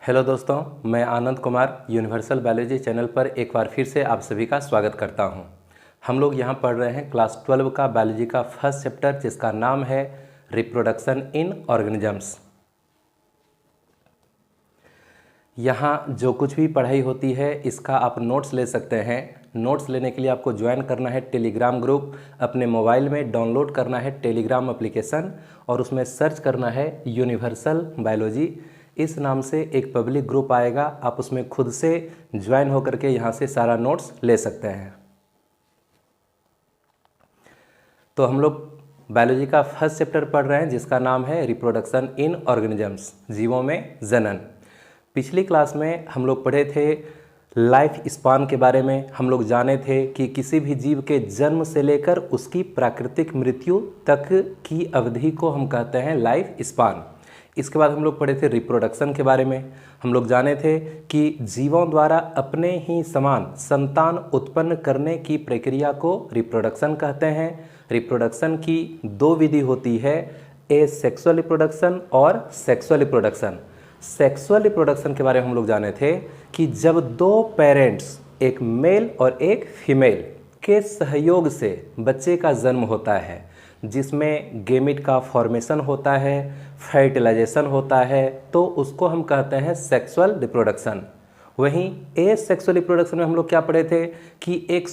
Hello दोस्तों, मैं Anand Kumar universal biology channel पर एक बार फिर से आप सभी का स्वागत करता हूं। हम लोग यहां पढ़ रहे हैं क्लास 12 का बायोलॉजी का फर्स्ट चैप्टर, जिसका नाम है रिप्रोडक्शन इन ऑर्गेनिजम्स। यहां जो कुछ भी पढ़ाई होती है इसका आप नोट्स ले सकते हैं। नोट्स लेने के लिए आपको ज्वाइन करना है टेलीग्राम ग्रुप। अपने मोबाइल में डाउनलोड करना है टेलीग्राम एप्लीकेशन और उसमें सर्च करना है यूनिवर्सल बायोलॉजी। इस नाम से एक पब्लिक ग्रुप आएगा, आप उसमें खुद से ज्वाइन होकर के यहाँ से सारा नोट्स ले सकते हैं। तो हम लोग बायोलॉजी का फर्स्ट चैप्टर पढ़ रहे हैं, जिसका नाम है रिप्रोडक्शन इन ऑर्गेनिजम्स, जीवों में जनन। पिछली क्लास में हम लोग पढ़े थे लाइफ स्पान के बारे में। हम लोग जाने थे कि किसी भी जीव के जन्म से लेकर उसकी प्राकृतिक मृत्यु तक की अवधि को हम कहते हैं लाइफ स्पान। इसके बाद हम लोग पढ़े थे रिप्रोडक्शन के बारे में। हम लोग जाने थे कि जीवों द्वारा अपने ही समान संतान उत्पन्न करने की प्रक्रिया को रिप्रोडक्शन कहते हैं। रिप्रोडक्शन की दो विधि होती है, एसेक्सुअल रिप्रोडक्शन और सेक्सुअल रिप्रोडक्शन। सेक्सुअल रिप्रोडक्शन के बारे में हम लोग जाने थे कि जब दो पेरेंट्स, एक मेल और एक फीमेल के सहयोग से बच्चे का जन्म होता है, जिसमें गेमिट का फॉर्मेशन होता है, फर्टिलाइजेशन होता है, तो उसको हम कहते हैं सेक्सुअल रिप्रोडक्शन। वहीं एसेक्सुअल रिप्रोडक्शन में हम लोग क्या पढ़े थे कि एक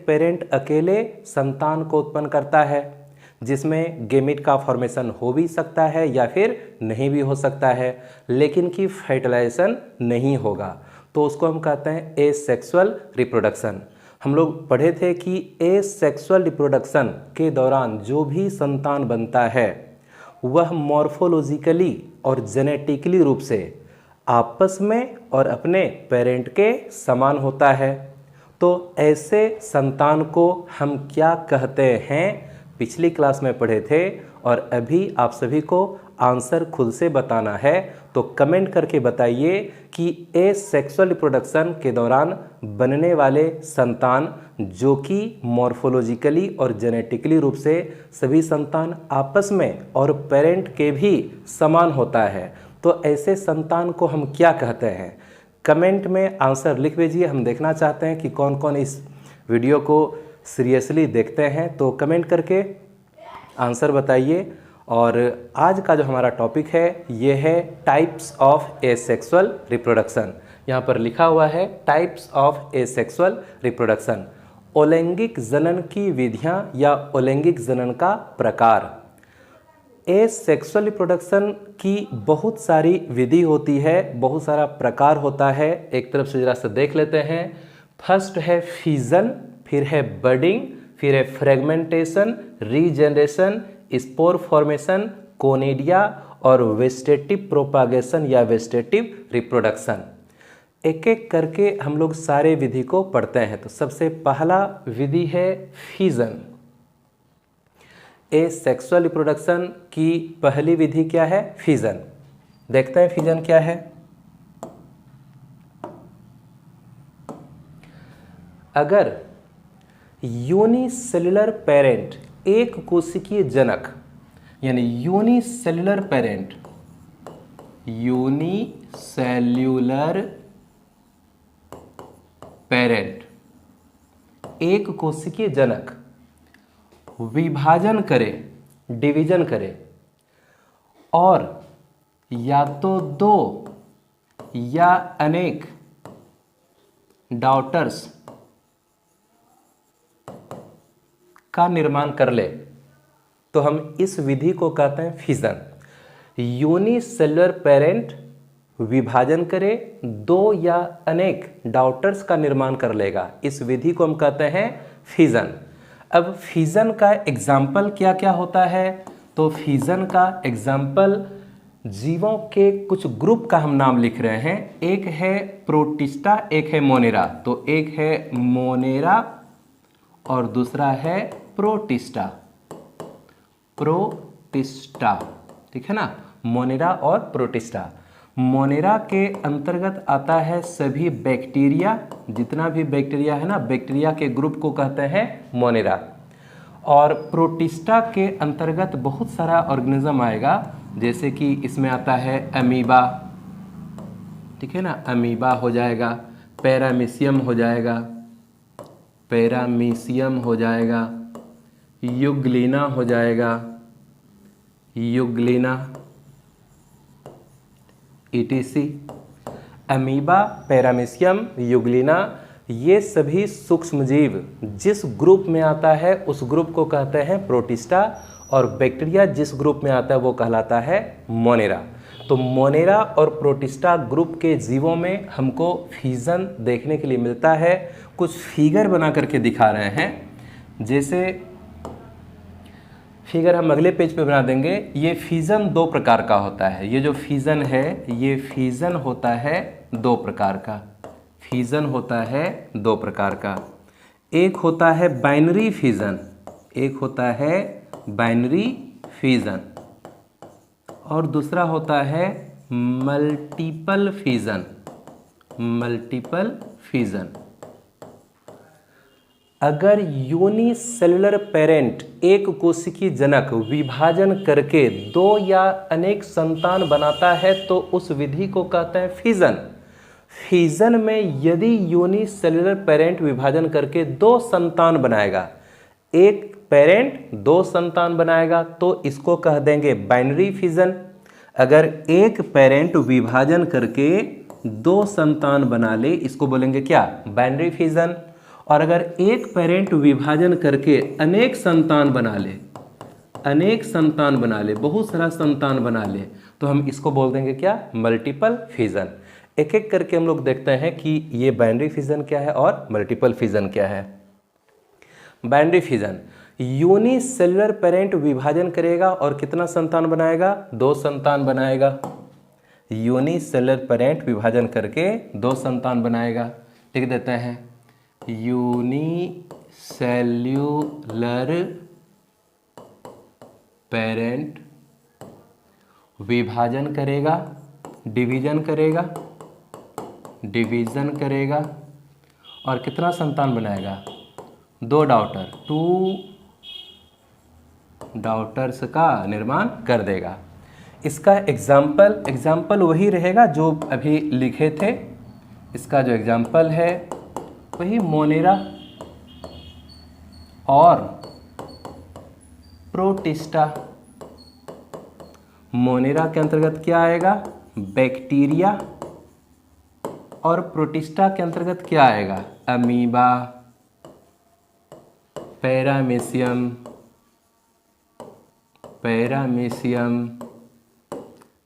पेरेंट अकेले संतान को उत्पन्न करता है, जिसमें गेमिट का फॉर्मेशन हो भी सकता है या फिर नहीं भी हो सकता है, लेकिन कि फर्टिलाइजेशन नहीं होगा, तो उसको हम कहते हैं एसेक्सुअल रिप्रोडक्शन। हम लोग पढ़े थे कि एसेक्सुअल रिप्रोडक्शन के दौरान जो भी संतान बनता है वह मॉर्फोलॉजिकली और जेनेटिकली रूप से आपस में और अपने पेरेंट के समान होता है। तो ऐसे संतान को हम क्या कहते हैं, पिछली क्लास में पढ़े थे और अभी आप सभी को आंसर खुद से बताना है। तो कमेंट करके बताइए कि एसेक्सुअल रिप्रोडक्शन के दौरान बनने वाले संतान, जो कि मॉर्फोलॉजिकली और जेनेटिकली रूप से सभी संतान आपस में और पेरेंट के भी समान होता है, तो ऐसे संतान को हम क्या कहते हैं। कमेंट में आंसर लिख भेजिए। हम देखना चाहते हैं कि कौन कौन इस वीडियो को सीरियसली देखते हैं, तो कमेंट करके आंसर बताइए। और आज का जो हमारा टॉपिक है ये है टाइप्स ऑफ एसेक्सुअल रिप्रोडक्शन। यहाँ पर लिखा हुआ है टाइप्स ऑफ एसेक्सुअल रिप्रोडक्शन, अलैंगिक जनन की विधियाँ या अलैंगिक जनन का प्रकार। एसेक्सुअल रिप्रोडक्शन की बहुत सारी विधि होती है, बहुत सारा प्रकार होता है। एक तरफ से जरा सा देख लेते हैं। फर्स्ट है फिजन, फिर है बडिंग, फिर है fragmentation, regeneration, spore formation, conidia और वेजिटेटिव प्रोपागेशन या वेजिटेटिव रिप्रोडक्शन। एक एक करके हम लोग सारे विधि को पढ़ते हैं। तो सबसे पहला विधि है फिजन। एसेक्सुअल रिप्रोडक्शन की पहली विधि क्या है, फिजन। देखते हैं फिजन क्या है। अगर यूनिसेल्युलर पेरेंट, एक कोशिकीय जनक, यानी यूनिसेल्युलर पेरेंट, एक कोशिकीय जनक विभाजन करे, डिवीजन करे और या तो दो या अनेक डॉटर्स का निर्माण कर ले, तो हम इस विधि को कहते हैं फिजन। यूनिसेल्युलर पेरेंट विभाजन करे, दो या अनेक डॉटर्स का निर्माण कर लेगा, इस विधि को हम कहते हैं फिजन। अब फिजन का एग्जाम्पल क्या क्या होता है, तो फिजन का एग्जाम्पल जीवों के कुछ ग्रुप का हम नाम लिख रहे हैं। एक है प्रोटिस्टा, एक है मोनेरा। तो एक है मोनेरा और दूसरा है प्रोटिस्टा। ठीक है ना, मोनेरा और प्रोटिस्टा। मोनेरा के अंतर्गत आता है सभी बैक्टीरिया, जितना भी बैक्टीरिया है ना, बैक्टीरिया के ग्रुप को कहते हैं मोनेरा। और प्रोटिस्टा के अंतर्गत बहुत सारा ऑर्गेनिज्म आएगा, जैसे कि इसमें आता है अमीबा, ठीक है ना, अमीबा हो जाएगा, पैरामीशियम हो जाएगा, पैरामीशियम हो जाएगा, यूग्लिना हो जाएगा, Euglena, ETC। Amoeba, paramecium, Euglena, ये सभी सूक्ष्मजीव जिस ग्रुप में आता है उस ग्रुप को कहते हैं प्रोटिस्टा, और बैक्टीरिया जिस ग्रुप में आता है वो कहलाता है मोनेरा। तो मोनेरा और प्रोटिस्टा ग्रुप के जीवों में हमको फिजन देखने के लिए मिलता है। कुछ फिगर बना करके दिखा रहे हैं, जैसे फिगर हम अगले पेज पे बना देंगे। ये फिजन दो प्रकार का होता है। ये जो फिजन है ये फिजन होता है दो प्रकार का। फिजन होता है दो प्रकार का। एक होता है बाइनरी फिजन, एक होता है बाइनरी फिजन, और दूसरा होता है मल्टीपल फिजन। Multiple fission. अगर यूनिसेलुलर पेरेंट एक कोशिकीय जनक विभाजन करके दो या अनेक संतान बनाता है तो उस विधि को कहते हैं फिजन। फिजन में यदि यूनिसेलुलर पेरेंट विभाजन करके दो संतान बनाएगा, एक पेरेंट दो संतान बनाएगा तो इसको कह देंगे बाइनरी फिजन। अगर एक पेरेंट विभाजन करके दो संतान बना ले इसको बोलेंगे क्या, बाइनरी फिजन। और अगर एक पेरेंट विभाजन करके अनेक संतान बना ले, अनेक संतान बना ले, बहुत सारा संतान बना ले, तो हम इसको बोल देंगे क्या, मल्टीपल फिजन। एक एक करके हम लोग देखते हैं कि ये बाइनरी फिजन क्या है और मल्टीपल फिजन क्या है। बाइनरी फिजन, यूनिसेलुलर पेरेंट विभाजन करेगा और कितना संतान बनाएगा, दो संतान बनाएगा। यूनिसेलुलर पेरेंट विभाजन करके दो संतान बनाएगा। लिख देते हैं यूनिसेल्यूलर पेरेंट विभाजन करेगा, डिवीजन करेगा, डिवीजन करेगा और कितना संतान बनाएगा, दो डॉटर, टू डॉटर्स का निर्माण कर देगा। इसका एग्जाम्पल वही रहेगा जो अभी लिखे थे। इसका जो एग्जाम्पल है वही मोनेरा और प्रोटिस्टा। मोनेरा के अंतर्गत क्या आएगा, बैक्टीरिया, और प्रोटिस्टा के अंतर्गत क्या आएगा, अमीबा, पैरामीशियम,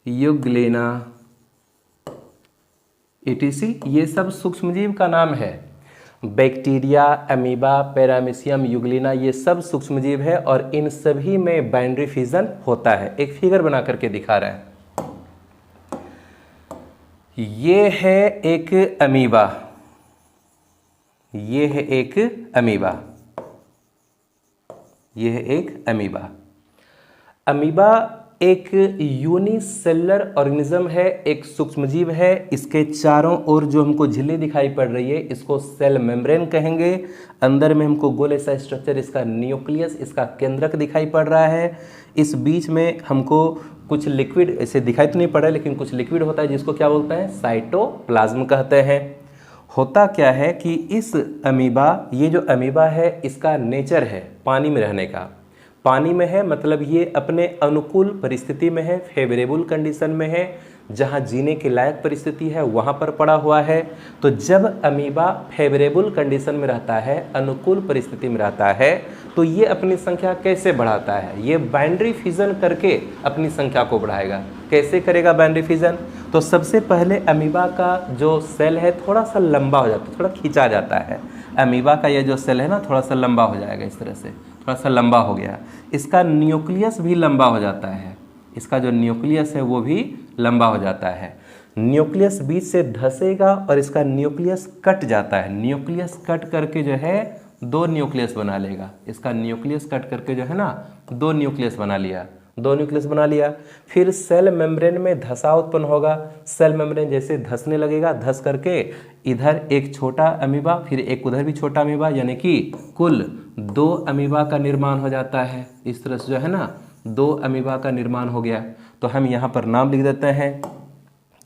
यूग्लिना, ETC। ये सब सूक्ष्मजीव का नाम है। बैक्टीरिया, अमीबा, पैरामीशियम, यूग्लिना, ये सब सूक्ष्मजीव है और इन सभी में बाइनरी फिजन होता है। एक फिगर बना करके दिखा रहे हैं। ये है एक अमीबा, ये है एक अमीबा, ये है एक अमीबा। अमीबा एक यूनिसेलुलर ऑर्गेनिज्म है, एक सूक्ष्मजीव है। इसके चारों ओर जो हमको झिल्ली दिखाई पड़ रही है इसको सेल मेम्ब्रेन कहेंगे। अंदर में हमको गोल ऐसा स्ट्रक्चर, इसका न्यूक्लियस, इसका केंद्रक दिखाई पड़ रहा है। इस बीच में हमको कुछ लिक्विड ऐसे दिखाई तो नहीं पड़ रहा है लेकिन कुछ लिक्विड होता है जिसको क्या बोलते हैं, साइटोप्लाज्म कहते हैं। होता क्या है कि इस अमीबा, ये जो अमीबा है इसका नेचर है पानी में रहने का। पानी में है मतलब ये अपने अनुकूल परिस्थिति में है, फेवरेबल कंडीशन में है, जहाँ जीने के लायक परिस्थिति है वहाँ पर पड़ा हुआ है। तो जब अमीबा फेवरेबल कंडीशन में रहता है, अनुकूल परिस्थिति में रहता है, तो ये अपनी संख्या कैसे बढ़ाता है, ये बाइनरी फिजन करके अपनी संख्या को बढ़ाएगा। कैसे करेगा बाइनरी फिजन, तो सबसे पहले अमीबा का जो सेल है थोड़ा सा लंबा हो जाता है, थोड़ा खींचा जाता है। अमीबा का ये जो सेल है ना थोड़ा सा लंबा हो जाएगा, इस तरह से थोड़ा सा लंबा हो गया। इसका न्यूक्लियस भी लंबा हो जाता है, इसका जो न्यूक्लियस है वो भी लंबा हो जाता है। न्यूक्लियस बीच से धंसेगा और इसका न्यूक्लियस कट जाता है। न्यूक्लियस कट करके जो है दो न्यूक्लियस बना लेगा। इसका न्यूक्लियस कट करके जो है ना दो न्यूक्लियस बना लिया, दो न्यूक्लियस बना लिया। फिर सेल मेम्ब्रेन में धंसाव उत्पन्न होगा। सेल मेम्ब्रेन जैसे धंसने लगेगा, धंस करके इधर एक छोटा अमीबा, फिर एक उधर भी छोटा अमीबा, यानी कि कुल दो अमीबा का निर्माण हो जाता है। इस तरह से जो है ना दो अमीबा का निर्माण हो गया। तो हम यहाँ पर नाम लिख देते हैं।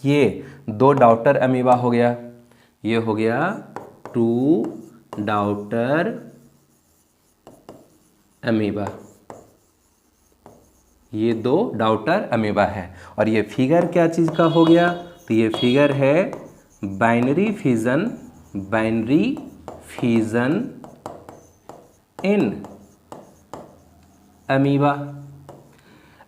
ये 2 डॉटर अमीबा हो गया, ये हो गया 2 डॉटर अमीबा, ये 2 डॉटर अमीबा है। और ये फिगर क्या चीज़ का हो गया, तो ये फिगर है binary fission, binary fission in amoeba.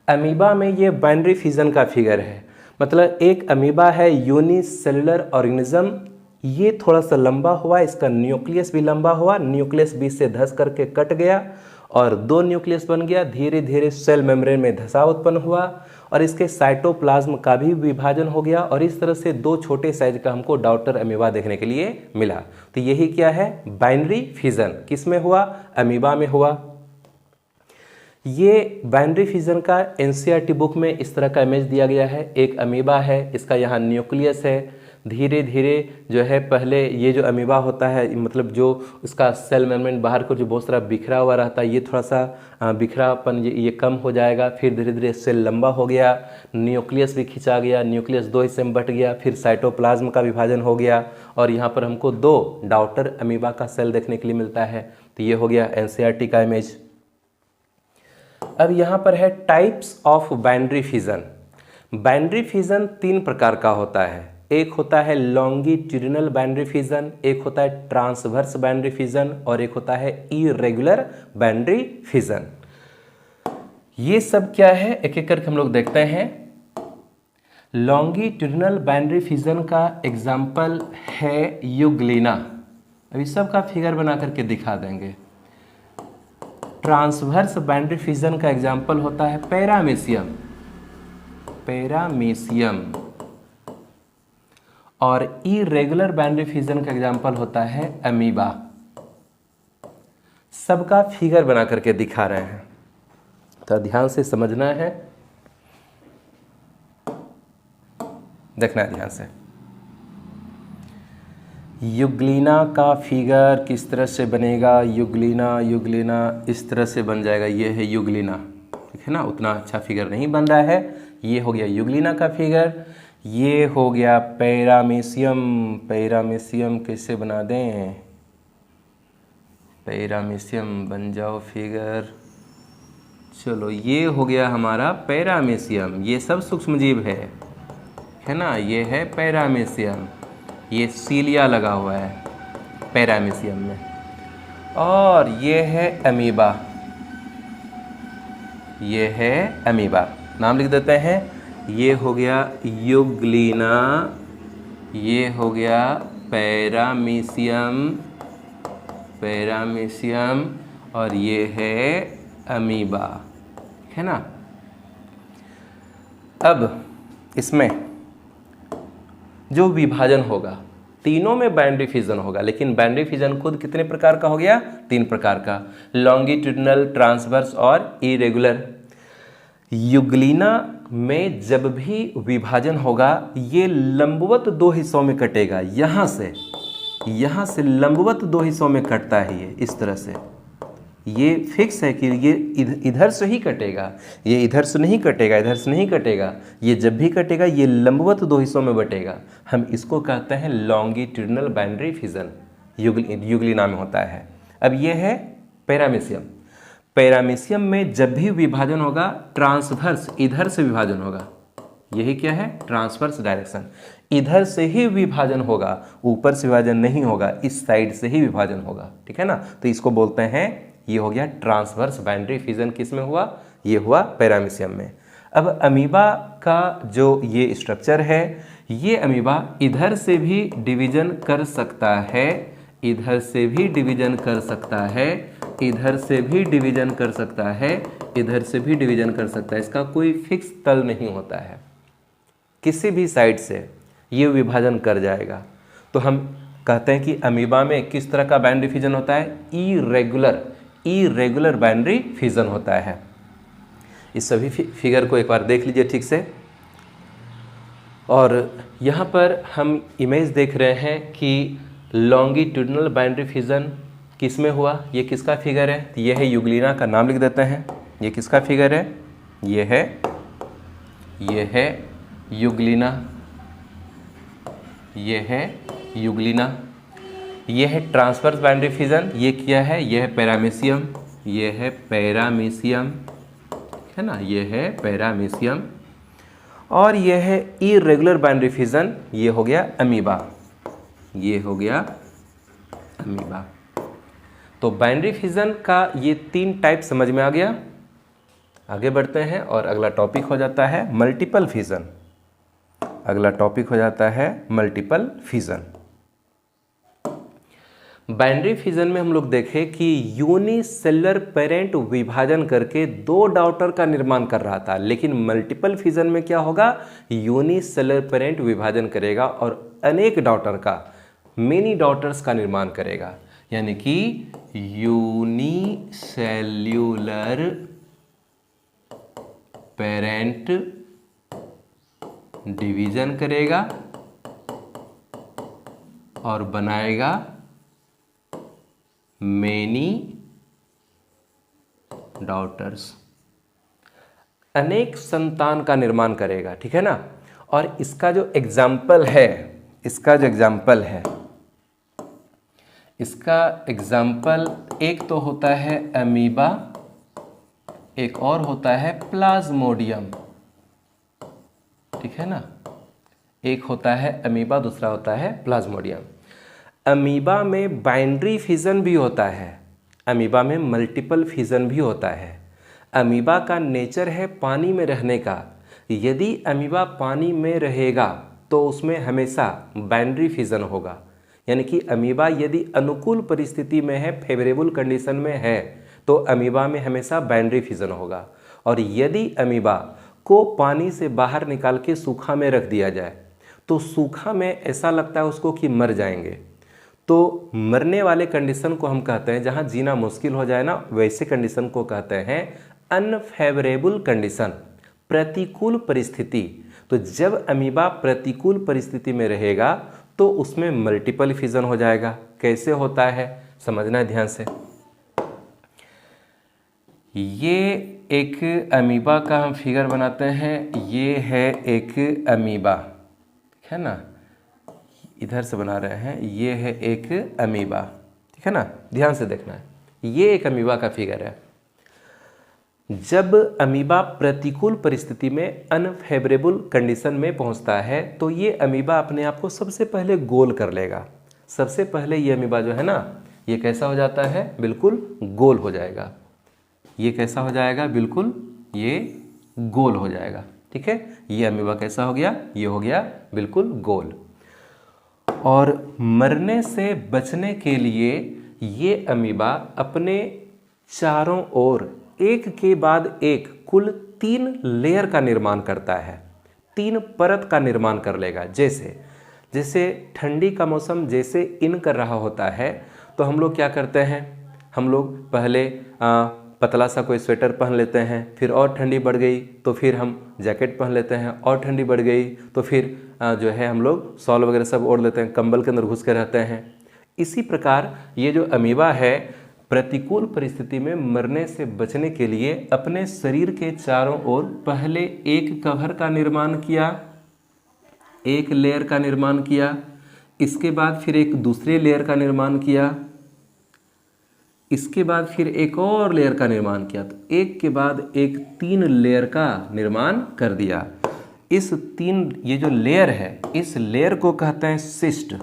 Amoeba में ये बाइनरी फिजन का फिगर है, मतलब एक अमीबा है यूनिसेलुलर ऑर्गेनिज्म, ये थोड़ा सा लंबा हुआ, इसका न्यूक्लियस भी लंबा हुआ, न्यूक्लियस बीच से धंस करके कट गया और 2 न्यूक्लियस बन गया, धीरे धीरे सेल मेम्ब्रेन में धंसाव उत्पन्न हुआ और इसके साइटोप्लाज्म का भी विभाजन हो गया और इस तरह से 2 छोटे साइज का हमको डॉटर अमीबा देखने के लिए मिला। तो यही क्या है, बाइनरी फिजन। किस में हुआ, अमीबा में हुआ। ये बाइनरी फिजन का एनसीईआरटी बुक में इस तरह का इमेज दिया गया है। एक अमीबा है, इसका यहाँ न्यूक्लियस है, धीरे धीरे जो है पहले ये जो अमीबा होता है, मतलब जो उसका सेल मेम्ब्रेन बाहर को जो बहुत सारा बिखरा हुआ रहता है, ये थोड़ा सा बिखरापन ये कम हो जाएगा, फिर धीरे धीरे सेल लंबा हो गया, न्यूक्लियस भी खिंचा गया, न्यूक्लियस 2 हिस्से में बट गया, फिर साइटोप्लाज्म का विभाजन हो गया और यहाँ पर हमको 2 डॉटर अमीबा का सेल देखने के लिए मिलता है। तो ये हो गया एनसीईआरटी का इमेज। अब यहाँ पर है types of binary fission. Binary fission 3 प्रकार का होता है। एक होता है लॉन्गिट्यूडिनल बाइनरी फिजन, एक होता है ट्रांसवर्स बाइनरी फिजन और एक होता है इरेगुलर बाइनरी फिजन। ये सब क्या है, एक एक करके हम लोग देखते हैं। लॉन्गिट्यूडिनल बाइनरी फिजन का एग्जाम्पल है यूग्लिना, अभी सबका फिगर बना करके दिखा देंगे। ट्रांसवर्स बाइनरी फिजन का एग्जाम्पल होता है पैरामीशियम, पैरामीशियम। और इरेगुलर बाइनरी फिजन का एग्जाम्पल होता है अमीबा। सबका फिगर बना करके दिखा रहे हैं, तो ध्यान से समझना है, देखना है ध्यान से। यूग्लिना का फिगर किस तरह से बनेगा, यूग्लिना यूग्लिना इस तरह से बन जाएगा। ये है यूग्लिना, ठीक है ना, उतना अच्छा फिगर नहीं बन रहा है। ये हो गया यूग्लिना का फिगर। ये हो गया पैरामीशियम, पैरामीशियम कैसे बना दें, पैरामीशियम बन जाओ फिगर। चलो ये हो गया हमारा पैरामीशियम, ये सब सूक्ष्मजीव है ना, ये है पैरामीशियम, ये सीलिया लगा हुआ है पैरामीशियम में। और ये है अमीबा, ये है अमीबा, नाम लिख देते हैं। ये हो गया यूग्लिना, ये हो गया पैरामीशियम, पैरामीशियम और ये है अमीबा, है ना। अब इसमें जो विभाजन होगा, तीनों में बाइनरी फिजन होगा, लेकिन बाइनरी फिजन खुद कितने प्रकार का हो गया, 3 प्रकार का, लॉन्गिट्यूडिनल, ट्रांसवर्स और इरेगुलर। यूग्लिना में जब भी विभाजन होगा, ये लंबवत 2 हिस्सों में कटेगा, यहाँ से लंबवत 2 हिस्सों में कटता है ये इस तरह से। ये फिक्स है कि ये इधर से ही कटेगा, ये इधर से नहीं कटेगा, इधर से नहीं कटेगा, ये जब भी कटेगा ये लंबवत 2 हिस्सों में बटेगा। हम इसको कहते हैं लॉन्गिट्यूडिनल बाइनरी फिजन, यूग्लिना में होता है। अब ये है पैरामीशियम। पैरामीशियम में जब भी विभाजन होगा, ट्रांसवर्स, इधर से विभाजन होगा, यही क्या है, ट्रांसवर्स डायरेक्शन, इधर से ही विभाजन होगा, ऊपर से विभाजन नहीं होगा, इस साइड से ही विभाजन होगा, ठीक है ना। तो इसको बोलते हैं, ये हो गया ट्रांसवर्स बाइनरी फिजन। किस में हुआ, ये हुआ पैरामीशियम में। अब अमीबा का जो ये स्ट्रक्चर है, ये अमीबा इधर से भी डिवीजन कर सकता है, इधर से भी डिवीजन कर सकता है, इधर से भी डिवीजन कर सकता है, इधर से भी डिवीजन कर सकता है। इसका कोई फिक्स तल नहीं होता है, किसी भी साइड से ये विभाजन कर जाएगा। तो हम कहते हैं कि अमीबा में किस तरह का बाइनरी फिजन होता है, इरेगुलर बाइनरी फिजन होता है। इस सभी फिगर को एक बार देख लीजिए ठीक से। और यहाँ पर हम इमेज देख रहे हैं कि लॉन्गिट्यूडिनल बाइनरी फिजन किस में हुआ, ये किसका फिगर है, ये है यूग्लिना का, नाम लिख देते हैं। ये किसका फिगर है, ये है ये है यूग्लिना, ये है यूग्लिना। ये है ट्रांसवर्स बाउंड्री फिजन, ये क्या है, ये है पैरामीशियम, ये है पैरामीशियम, है ना, ये है पैरामीशियम। और ये है इरेगुलर बाउंड्री फिजन, ये हो गया अमीबा, ये हो गया अमीबा। तो बाइनरी फिजन का ये 3 टाइप समझ में आ गया। आगे बढ़ते हैं और अगला टॉपिक हो जाता है मल्टीपल फिजन। अगला टॉपिक हो जाता है मल्टीपल फिजन। बाइनरी फिजन में हम लोग देखें कि यूनिसेलुलर पेरेंट विभाजन करके 2 डॉटर का निर्माण कर रहा था, लेकिन मल्टीपल फिजन में क्या होगा, यूनिसेलुलर पेरेंट विभाजन करेगा और अनेक डॉटर का, मेनी डॉटर्स का निर्माण करेगा, यानी कि यूनिसेल्यूलर पेरेंट डिवीजन करेगा और बनाएगा मेनी डॉटर्स, अनेक संतान का निर्माण करेगा, ठीक है ना। और इसका जो एग्जाम्पल है, इसका जो एग्जाम्पल है, इसका एग्जाम्पल एक तो होता है अमीबा, एक और होता है प्लाज्मोडियम, ठीक है ना। एक होता है अमीबा, दूसरा होता है प्लाज्मोडियम। अमीबा में बाइनरी फिजन भी होता है, अमीबा में मल्टीपल फिजन भी होता है। अमीबा का नेचर है पानी में रहने का, यदि अमीबा पानी में रहेगा तो उसमें हमेशा बाइनरी फिजन होगा, यानी कि अमीबा यदि अनुकूल परिस्थिति में है, फेवरेबल कंडीशन में है, तो अमीबा में हमेशा बाइनरी फिजन होगा। और यदि अमीबा को पानी से बाहर निकाल के सूखा में रख दिया जाए तो सूखा में ऐसा लगता है उसको कि मर जाएंगे, तो मरने वाले कंडीशन को हम कहते हैं, जहाँ जीना मुश्किल हो जाए ना, वैसे कंडीशन को कहते हैं अनफेवरेबल कंडीशन, प्रतिकूल परिस्थिति। तो जब अमीबा प्रतिकूल परिस्थिति में रहेगा तो उसमें मल्टीपल फिजन हो जाएगा। कैसे होता है समझना है ध्यान से। ये एक अमीबा का हम फिगर बनाते हैं, ये है एक अमीबा, ठीक है ना, इधर से बना रहे हैं, ये है एक अमीबा, ठीक है ना, ध्यान से देखना है। ये एक अमीबा का फिगर है। जब अमीबा प्रतिकूल परिस्थिति में अनफेवरेबल कंडीशन में पहुंचता है तो ये अमीबा अपने आप को सबसे पहले गोल कर लेगा। सबसे पहले ये अमीबा जो है ना, ये कैसा हो जाता है, बिल्कुल गोल हो जाएगा। ये कैसा हो जाएगा, बिल्कुल ये गोल हो जाएगा, ठीक है। ये अमीबा कैसा हो गया, ये हो गया बिल्कुल गोल। और मरने से बचने के लिए ये अमीबा अपने चारों ओर एक के बाद एक कुल 3 लेयर का निर्माण करता है, 3 परत का निर्माण कर लेगा। जैसे ठंडी का मौसम जैसे इन कर रहा होता है तो हम लोग क्या करते हैं, हम लोग पहले पतला सा कोई स्वेटर पहन लेते हैं, फिर और ठंडी बढ़ गई तो फिर हम जैकेट पहन लेते हैं, और ठंडी बढ़ गई तो फिर जो है हम लोग शॉल वगैरह सब ओढ़ लेते हैं, कंबल के अंदर घुस के रहते हैं। इसी प्रकार ये जो अमीबा है प्रतिकूल परिस्थिति में मरने से बचने के लिए अपने शरीर के चारों ओर पहले एक कवर का निर्माण किया, एक लेयर का निर्माण किया, इसके बाद फिर एक दूसरे लेयर का निर्माण किया, इसके बाद फिर एक और लेयर का निर्माण किया, तो एक के बाद एक 3 लेयर का निर्माण कर दिया। इस 3 ये जो लेयर है, इस लेयर को कहते हैं सिस्ट,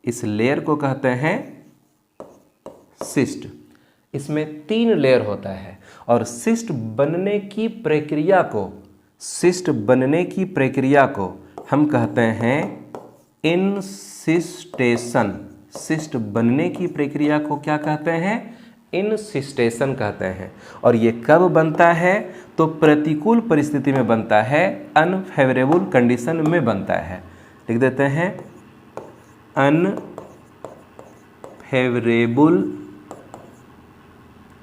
इस लेयर को कहते हैं सिस्ट। इसमें 3 लेयर होता है और सिस्ट बनने की प्रक्रिया को हम कहते हैं इनसिस्टेशन। सिस्ट बनने की प्रक्रिया को क्या कहते हैं, इनसिस्टेशन कहते हैं। और ये कब बनता है, तो प्रतिकूल परिस्थिति में बनता है, अनफेवरेबल कंडीशन में बनता है। लिख देते हैं अनफेवरेबल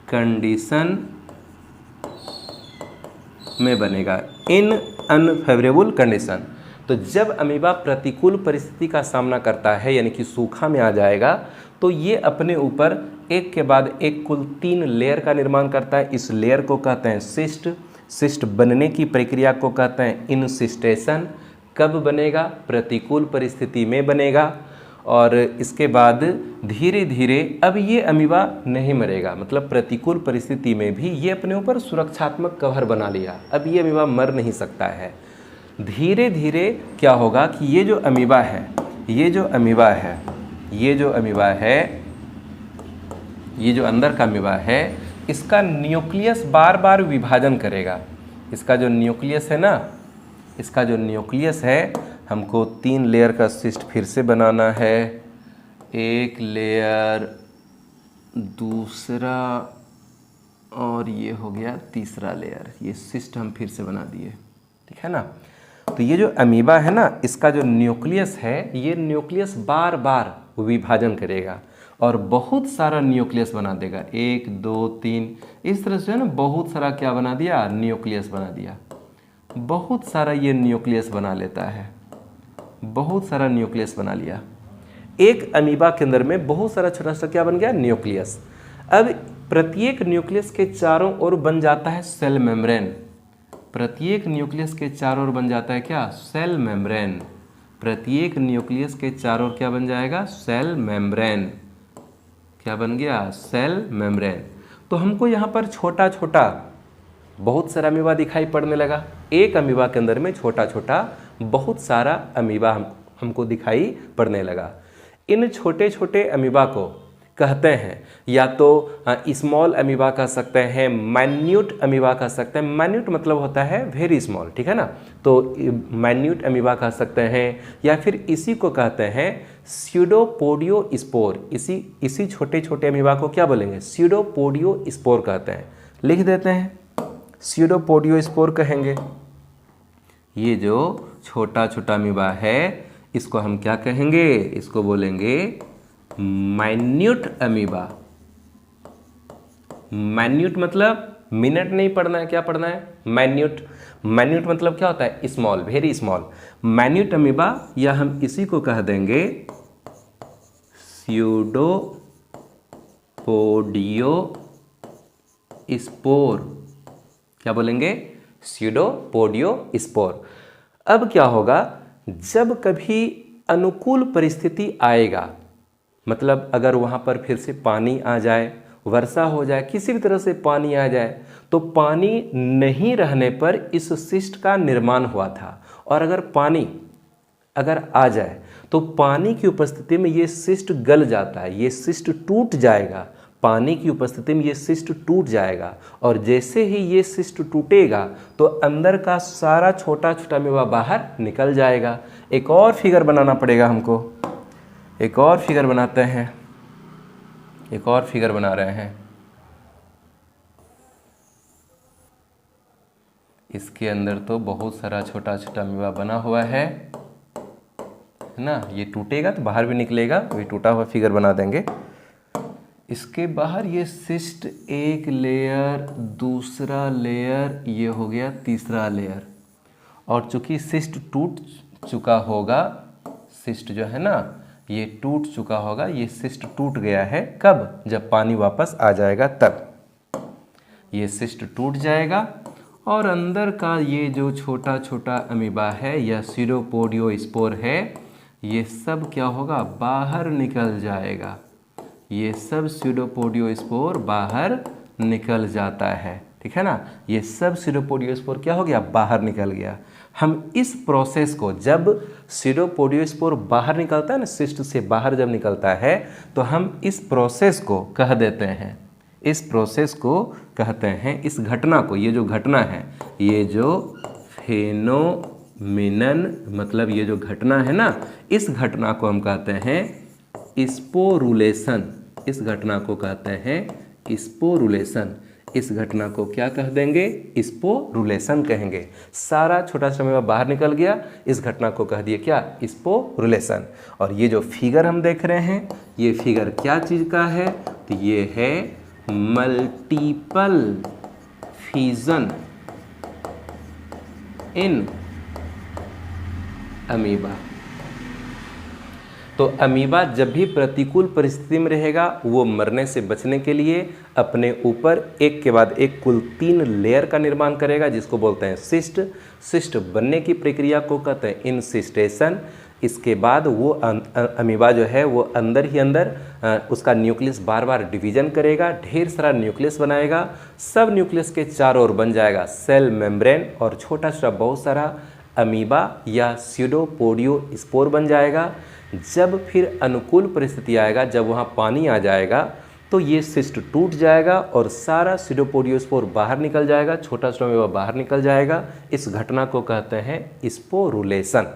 कंडीशन में बनेगा, इन अनफेवरेबल कंडीशन। तो जब अमीबा प्रतिकूल परिस्थिति का सामना करता है, यानी कि सूखा में आ जाएगा, तो ये अपने ऊपर एक के बाद एक कुल 3 लेयर का निर्माण करता है। इस लेयर को कहते हैं सिस्ट, सिस्ट बनने की प्रक्रिया को कहते हैं इनसिस्टेशन। कब बनेगा? प्रतिकूल परिस्थिति में बनेगा। और इसके बाद धीरे धीरे अब ये अमीबा नहीं मरेगा, मतलब प्रतिकूल परिस्थिति में भी ये अपने ऊपर सुरक्षात्मक कवर बना लिया, अब ये अमीबा मर नहीं सकता है। धीरे धीरे क्या होगा कि ये जो अमीबा है, ये जो अमीबा है, ये जो अमीबा है, ये जो अंदर का अमीबा है, इसका न्यूक्लियस बार बार विभाजन करेगा। इसका जो न्यूक्लियस है ना, इसका जो न्यूक्लियस है, हमको 3 लेयर का सिस्ट फिर से बनाना है। एक लेयर, दूसरा, और ये हो गया तीसरा लेयर। ये सिस्ट हम फिर से बना दिए, ठीक है ना। तो ये जो अमीबा है ना, इसका जो न्यूक्लियस है, ये न्यूक्लियस बार बार विभाजन करेगा और बहुत सारा न्यूक्लियस बना देगा। 1 2 3 इस तरह से है ना, बहुत सारा क्या बना दिया? न्यूक्लियस बना दिया। बहुत सारा ये न्यूक्लियस बना लेता है, बहुत सारा न्यूक्लियस बना लिया। एक अमीबा के अंदर में बहुत सारा छोटा सा क्या बन गया? न्यूक्लियस। अब प्रत्येक न्यूक्लियस के चारों ओर बन जाता है सेल मेम्ब्रेन। प्रत्येक न्यूक्लियस के चारों ओर बन जाता है क्या? Cell membrane. प्रत्येक न्यूक्लियस के चारों ओर क्या बन जाएगा? Cell membrane. क्या बन गया? Cell membrane. तो हमको यहाँ पर छोटा छोटा बहुत सारा अमीबा दिखाई पड़ने लगा। एक अमीबा के अंदर में छोटा छोटा बहुत सारा अमीबा हमको दिखाई पड़ने लगा। इन छोटे छोटे अमीबा को कहते हैं या तो स्मॉल अमीबा कह सकते हैं, माइन्यूट अमीबा कह सकते हैं। माइन्यूट मतलब होता है वेरी स्मॉल, ठीक है ना। तो माइन्यूट अमीबा कह सकते हैं, या फिर इसी को कहते हैं स्यूडोपोडियोस्पोर। इसी छोटे छोटे अमीबा को क्या बोलेंगे? स्यूडोपोडियोस्पोर कहते हैं। लिख देते हैं, स्यूडोपोडियोस्पोर कहेंगे। ये जो छोटा छोटा अमीबा है, इसको हम क्या कहेंगे? इसको बोलेंगे माइन्यूट अमीबा। माइन्यूट मतलब मिनट नहीं पढ़ना है, क्या पढ़ना है? माइन्यूट। माइन्यूट मतलब क्या होता है? Small, very small. Minute amoeba, या हम इसी को कह देंगे स्यूडोपोडियोस्पोर। क्या बोलेंगे? स्यूडोपोडियोस्पोर। अब क्या होगा? जब कभी अनुकूल परिस्थिति आएगा, मतलब अगर वहाँ पर फिर से पानी आ जाए, वर्षा हो जाए, किसी भी तरह से पानी आ जाए, तो पानी नहीं रहने पर इस सिस्ट का निर्माण हुआ था। और अगर पानी आ जाए तो पानी की उपस्थिति में ये सिस्ट गल जाता है, ये सिस्ट टूट जाएगा। पानी की उपस्थिति में ये सिस्ट टूट जाएगा, और जैसे ही ये सिस्ट टूटेगा तो अंदर का सारा छोटा छोटा अमीबा बाहर निकल जाएगा। एक और फिगर बनाना पड़ेगा हमको। एक और फिगर बनाते हैं, एक और फिगर बना रहे हैं। इसके अंदर तो बहुत सारा छोटा छोटा अमीबा बना हुआ है ना। ये टूटेगा तो बाहर भी निकलेगा, वही टूटा हुआ फिगर बना देंगे। इसके बाहर ये सिस्ट एक लेयर, दूसरा लेयर, ये हो गया तीसरा लेयर। और चूंकि सिस्ट टूट चुका होगा, सिस्ट जो है ना ये टूट चुका होगा, ये सिस्ट टूट गया है। कब? जब पानी वापस आ जाएगा तब ये सिस्ट टूट जाएगा, और अंदर का ये जो छोटा छोटा अमीबा है या स्यूडोपोडियोस्पोर है, ये सब क्या होगा? बाहर निकल जाएगा। ये सब स्यूडोपोडियोस्पोर बाहर निकल जाता है, ठीक है ना। ये सब स्यूडोपोडियोस्पोर क्या हो गया? बाहर निकल गया। हम इस प्रोसेस को, जब स्यूडोपोडियोस्पोर बाहर निकलता है ना, सिस्ट से बाहर जब निकलता है, तो हम इस प्रोसेस को कह देते हैं, इस प्रोसेस को कहते हैं, इस घटना को, ये जो घटना है, ये जो फेनोमेनन मतलब ये जो घटना है ना, इस घटना को हम कहते हैं स्पोरुलेशन। इस घटना को कहते हैं स्पोरुलेशन। इस घटना को क्या कह देंगे? स्पोरुलेशन कहेंगे। सारा छोटा सा अमीबा बाहर निकल गया, इस घटना को कह दिए क्या? स्पोरुलेशन। और ये जो फिगर हम देख रहे हैं, ये फिगर क्या चीज़ का है? तो ये है मल्टीपल फिजन इन अमीबा। तो अमीबा जब भी प्रतिकूल परिस्थिति में रहेगा वो मरने से बचने के लिए अपने ऊपर एक के बाद एक कुल 3 लेयर का निर्माण करेगा, जिसको बोलते हैं सिस्ट। सिस्ट बनने की प्रक्रिया को कहते हैं इनसिस्टेशन। इसके बाद वो अमीबा जो है वो अंदर ही अंदर उसका न्यूक्लियस बार बार डिवीजन करेगा, ढेर सारा न्यूक्लियस बनाएगा। सब न्यूक्लियस के चारों ओर बन जाएगा सेल मेम्ब्रेन, और छोटा छोटा बहुत सारा अमीबा या स्यूडोपोडियो स्पोर बन जाएगा। जब फिर अनुकूल परिस्थिति आएगा, जब वहाँ पानी आ जाएगा, तो ये सिस्ट टूट जाएगा और सारा स्यूडोपोडियो स्पोर बाहर निकल जाएगा, छोटा छोटा अमीबा बाहर निकल जाएगा। इस घटना को कहते हैं स्पोरुलेशन।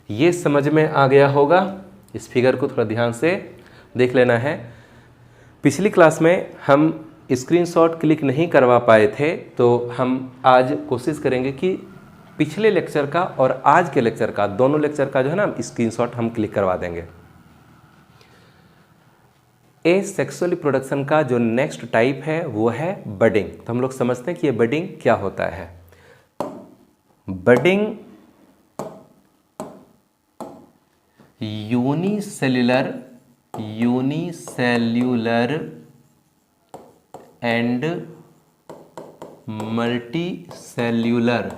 ये समझ में आ गया होगा। इस फिगर को थोड़ा ध्यान से देख लेना है। पिछली क्लास में हम स्क्रीनशॉट क्लिक नहीं करवा पाए थे, तो हम आज कोशिश करेंगे कि पिछले लेक्चर का और आज के लेक्चर का, दोनों लेक्चर का जो है ना स्क्रीनशॉट हम क्लिक करवा देंगे। एसेक्सुअल रिप्रोडक्शन का जो नेक्स्ट टाइप है वो है बडिंग। तो हम लोग समझते हैं कि ये बडिंग क्या होता है। बडिंग यूनिसेल्यूलर एंड मल्टीसेल्यूलर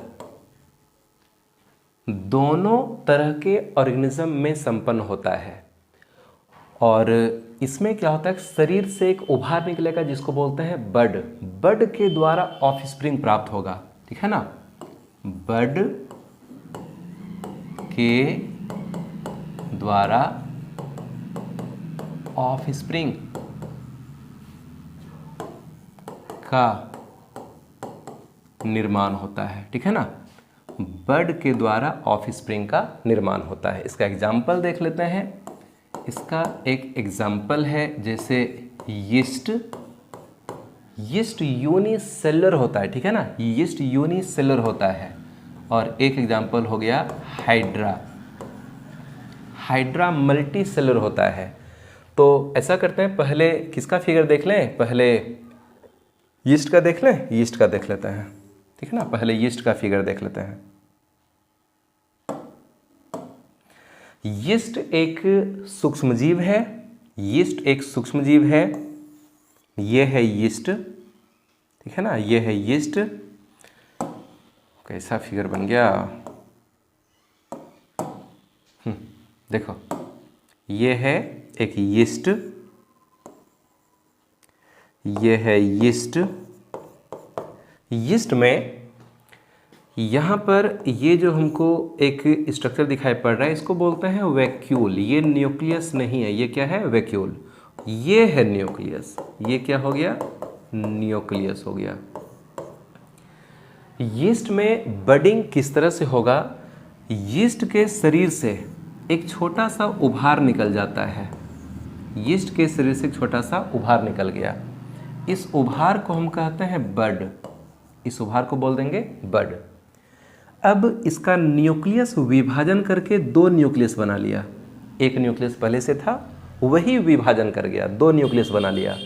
दोनों तरह के ऑर्गेनिज्म में संपन्न होता है। और इसमें क्या होता है, शरीर से एक उभार निकलेगा जिसको बोलते हैं बड। बड के द्वारा ऑफस्प्रिंग प्राप्त होगा, ठीक है ना। बड के द्वारा ऑफस्प्रिंग का निर्माण होता है, ठीक है ना। बड के द्वारा ऑफस्प्रिंग का निर्माण होता है। इसका एग्जाम्पल देख लेते हैं। इसका एक एग्जाम्पल है जैसे यीस्ट। यीस्ट यूनिसेलुलर होता है, ठीक है ना। यीस्ट यूनिसेलुलर होता है। और एक एग्जाम्पल हो गया हाइड्रा। हाइड्रा मल्टी सेलुलर होता है। तो ऐसा करते हैं, पहले किसका फिगर देख लें, पहले यीस्ट का देख लें। यीस्ट का देख लेते हैं, ठीक है ना। पहले यीस्ट का फिगर देख लेते हैं। यीस्ट एक सूक्ष्मजीव है। यीस्ट एक सूक्ष्मजीव है। ये है यीस्ट, ठीक है ना। ये है यीस्ट। कैसा फिगर बन गया, देखो। ये है एक यीस्ट, ये है यीस्ट। यीस्ट में यहाँ पर ये जो हमको एक स्ट्रक्चर दिखाई पड़ रहा है, इसको बोलते हैं वैक्यूल। ये न्यूक्लियस नहीं है, ये क्या है, वैक्यूल। ये है न्यूक्लियस। ये क्या हो गया, न्यूक्लियस हो गया। यीस्ट में बडिंग किस तरह से होगा, यीस्ट के शरीर से एक छोटा सा उभार निकल जाता है। यीस्ट के शरीर से एक छोटा सा उभार निकल गया। इस उभार को हम कहते हैं बड। इस उभार को बोल देंगे बड। अब इसका न्यूक्लियस विभाजन करके 2 न्यूक्लियस बना लिया। एक न्यूक्लियस पहले से था, वही विभाजन कर गया, 2 न्यूक्लियस बना लिया।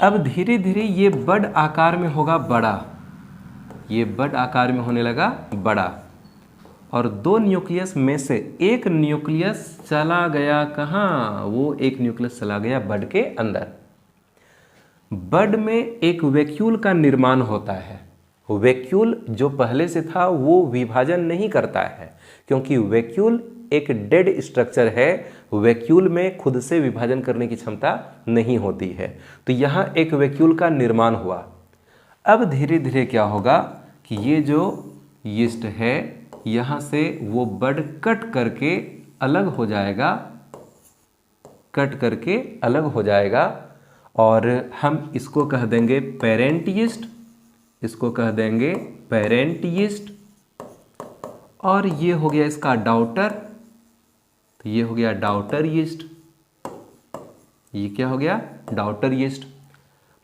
अब धीरे धीरे ये बड आकार में होगा बड़ा। ये बड आकार में होने लगा बड़ा। और 2 न्यूक्लियस में से एक न्यूक्लियस चला गया कहाँ, वो एक न्यूक्लियस चला गया बड के अंदर। बड में एक वैक्यूल का निर्माण होता है। वैक्यूल जो पहले से था वो विभाजन नहीं करता है, क्योंकि वैक्यूल एक डेड स्ट्रक्चर है। वैक्यूल में खुद से विभाजन करने की क्षमता नहीं होती है। तो यहाँ एक वैक्यूल का निर्माण हुआ। अब धीरे धीरे क्या होगा कि ये जो यीस्ट है, यहाँ से वो बड कट करके अलग हो जाएगा, कट करके अलग हो जाएगा। और हम इसको कह देंगे पेरेंट यीस्ट। इसको कह देंगे पेरेंट यीस्ट। और ये हो गया इसका डॉटर। तो ये हो गया डॉटर यीस्ट। ये क्या हो गया, डॉटर यीस्ट।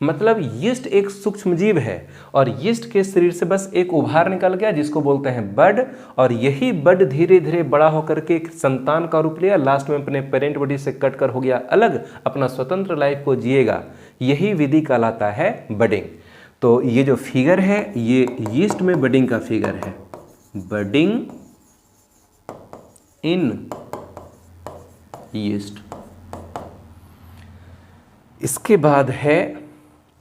मतलब यीस्ट एक सूक्ष्मजीव है और यीस्ट के शरीर से बस एक उभार निकल गया जिसको बोलते हैं बड। और यही बड धीरे धीरे बड़ा होकर के एक संतान का रूप लिया, लास्ट में अपने पेरेंट बॉडी से कट कर हो गया अलग, अपना स्वतंत्र लाइफ को जिएगा। यही विधि कहलाता है बडिंग। तो ये जो फिगर है ये यीस्ट में बडिंग का फिगर है। बडिंग इन यीस्ट। इसके बाद है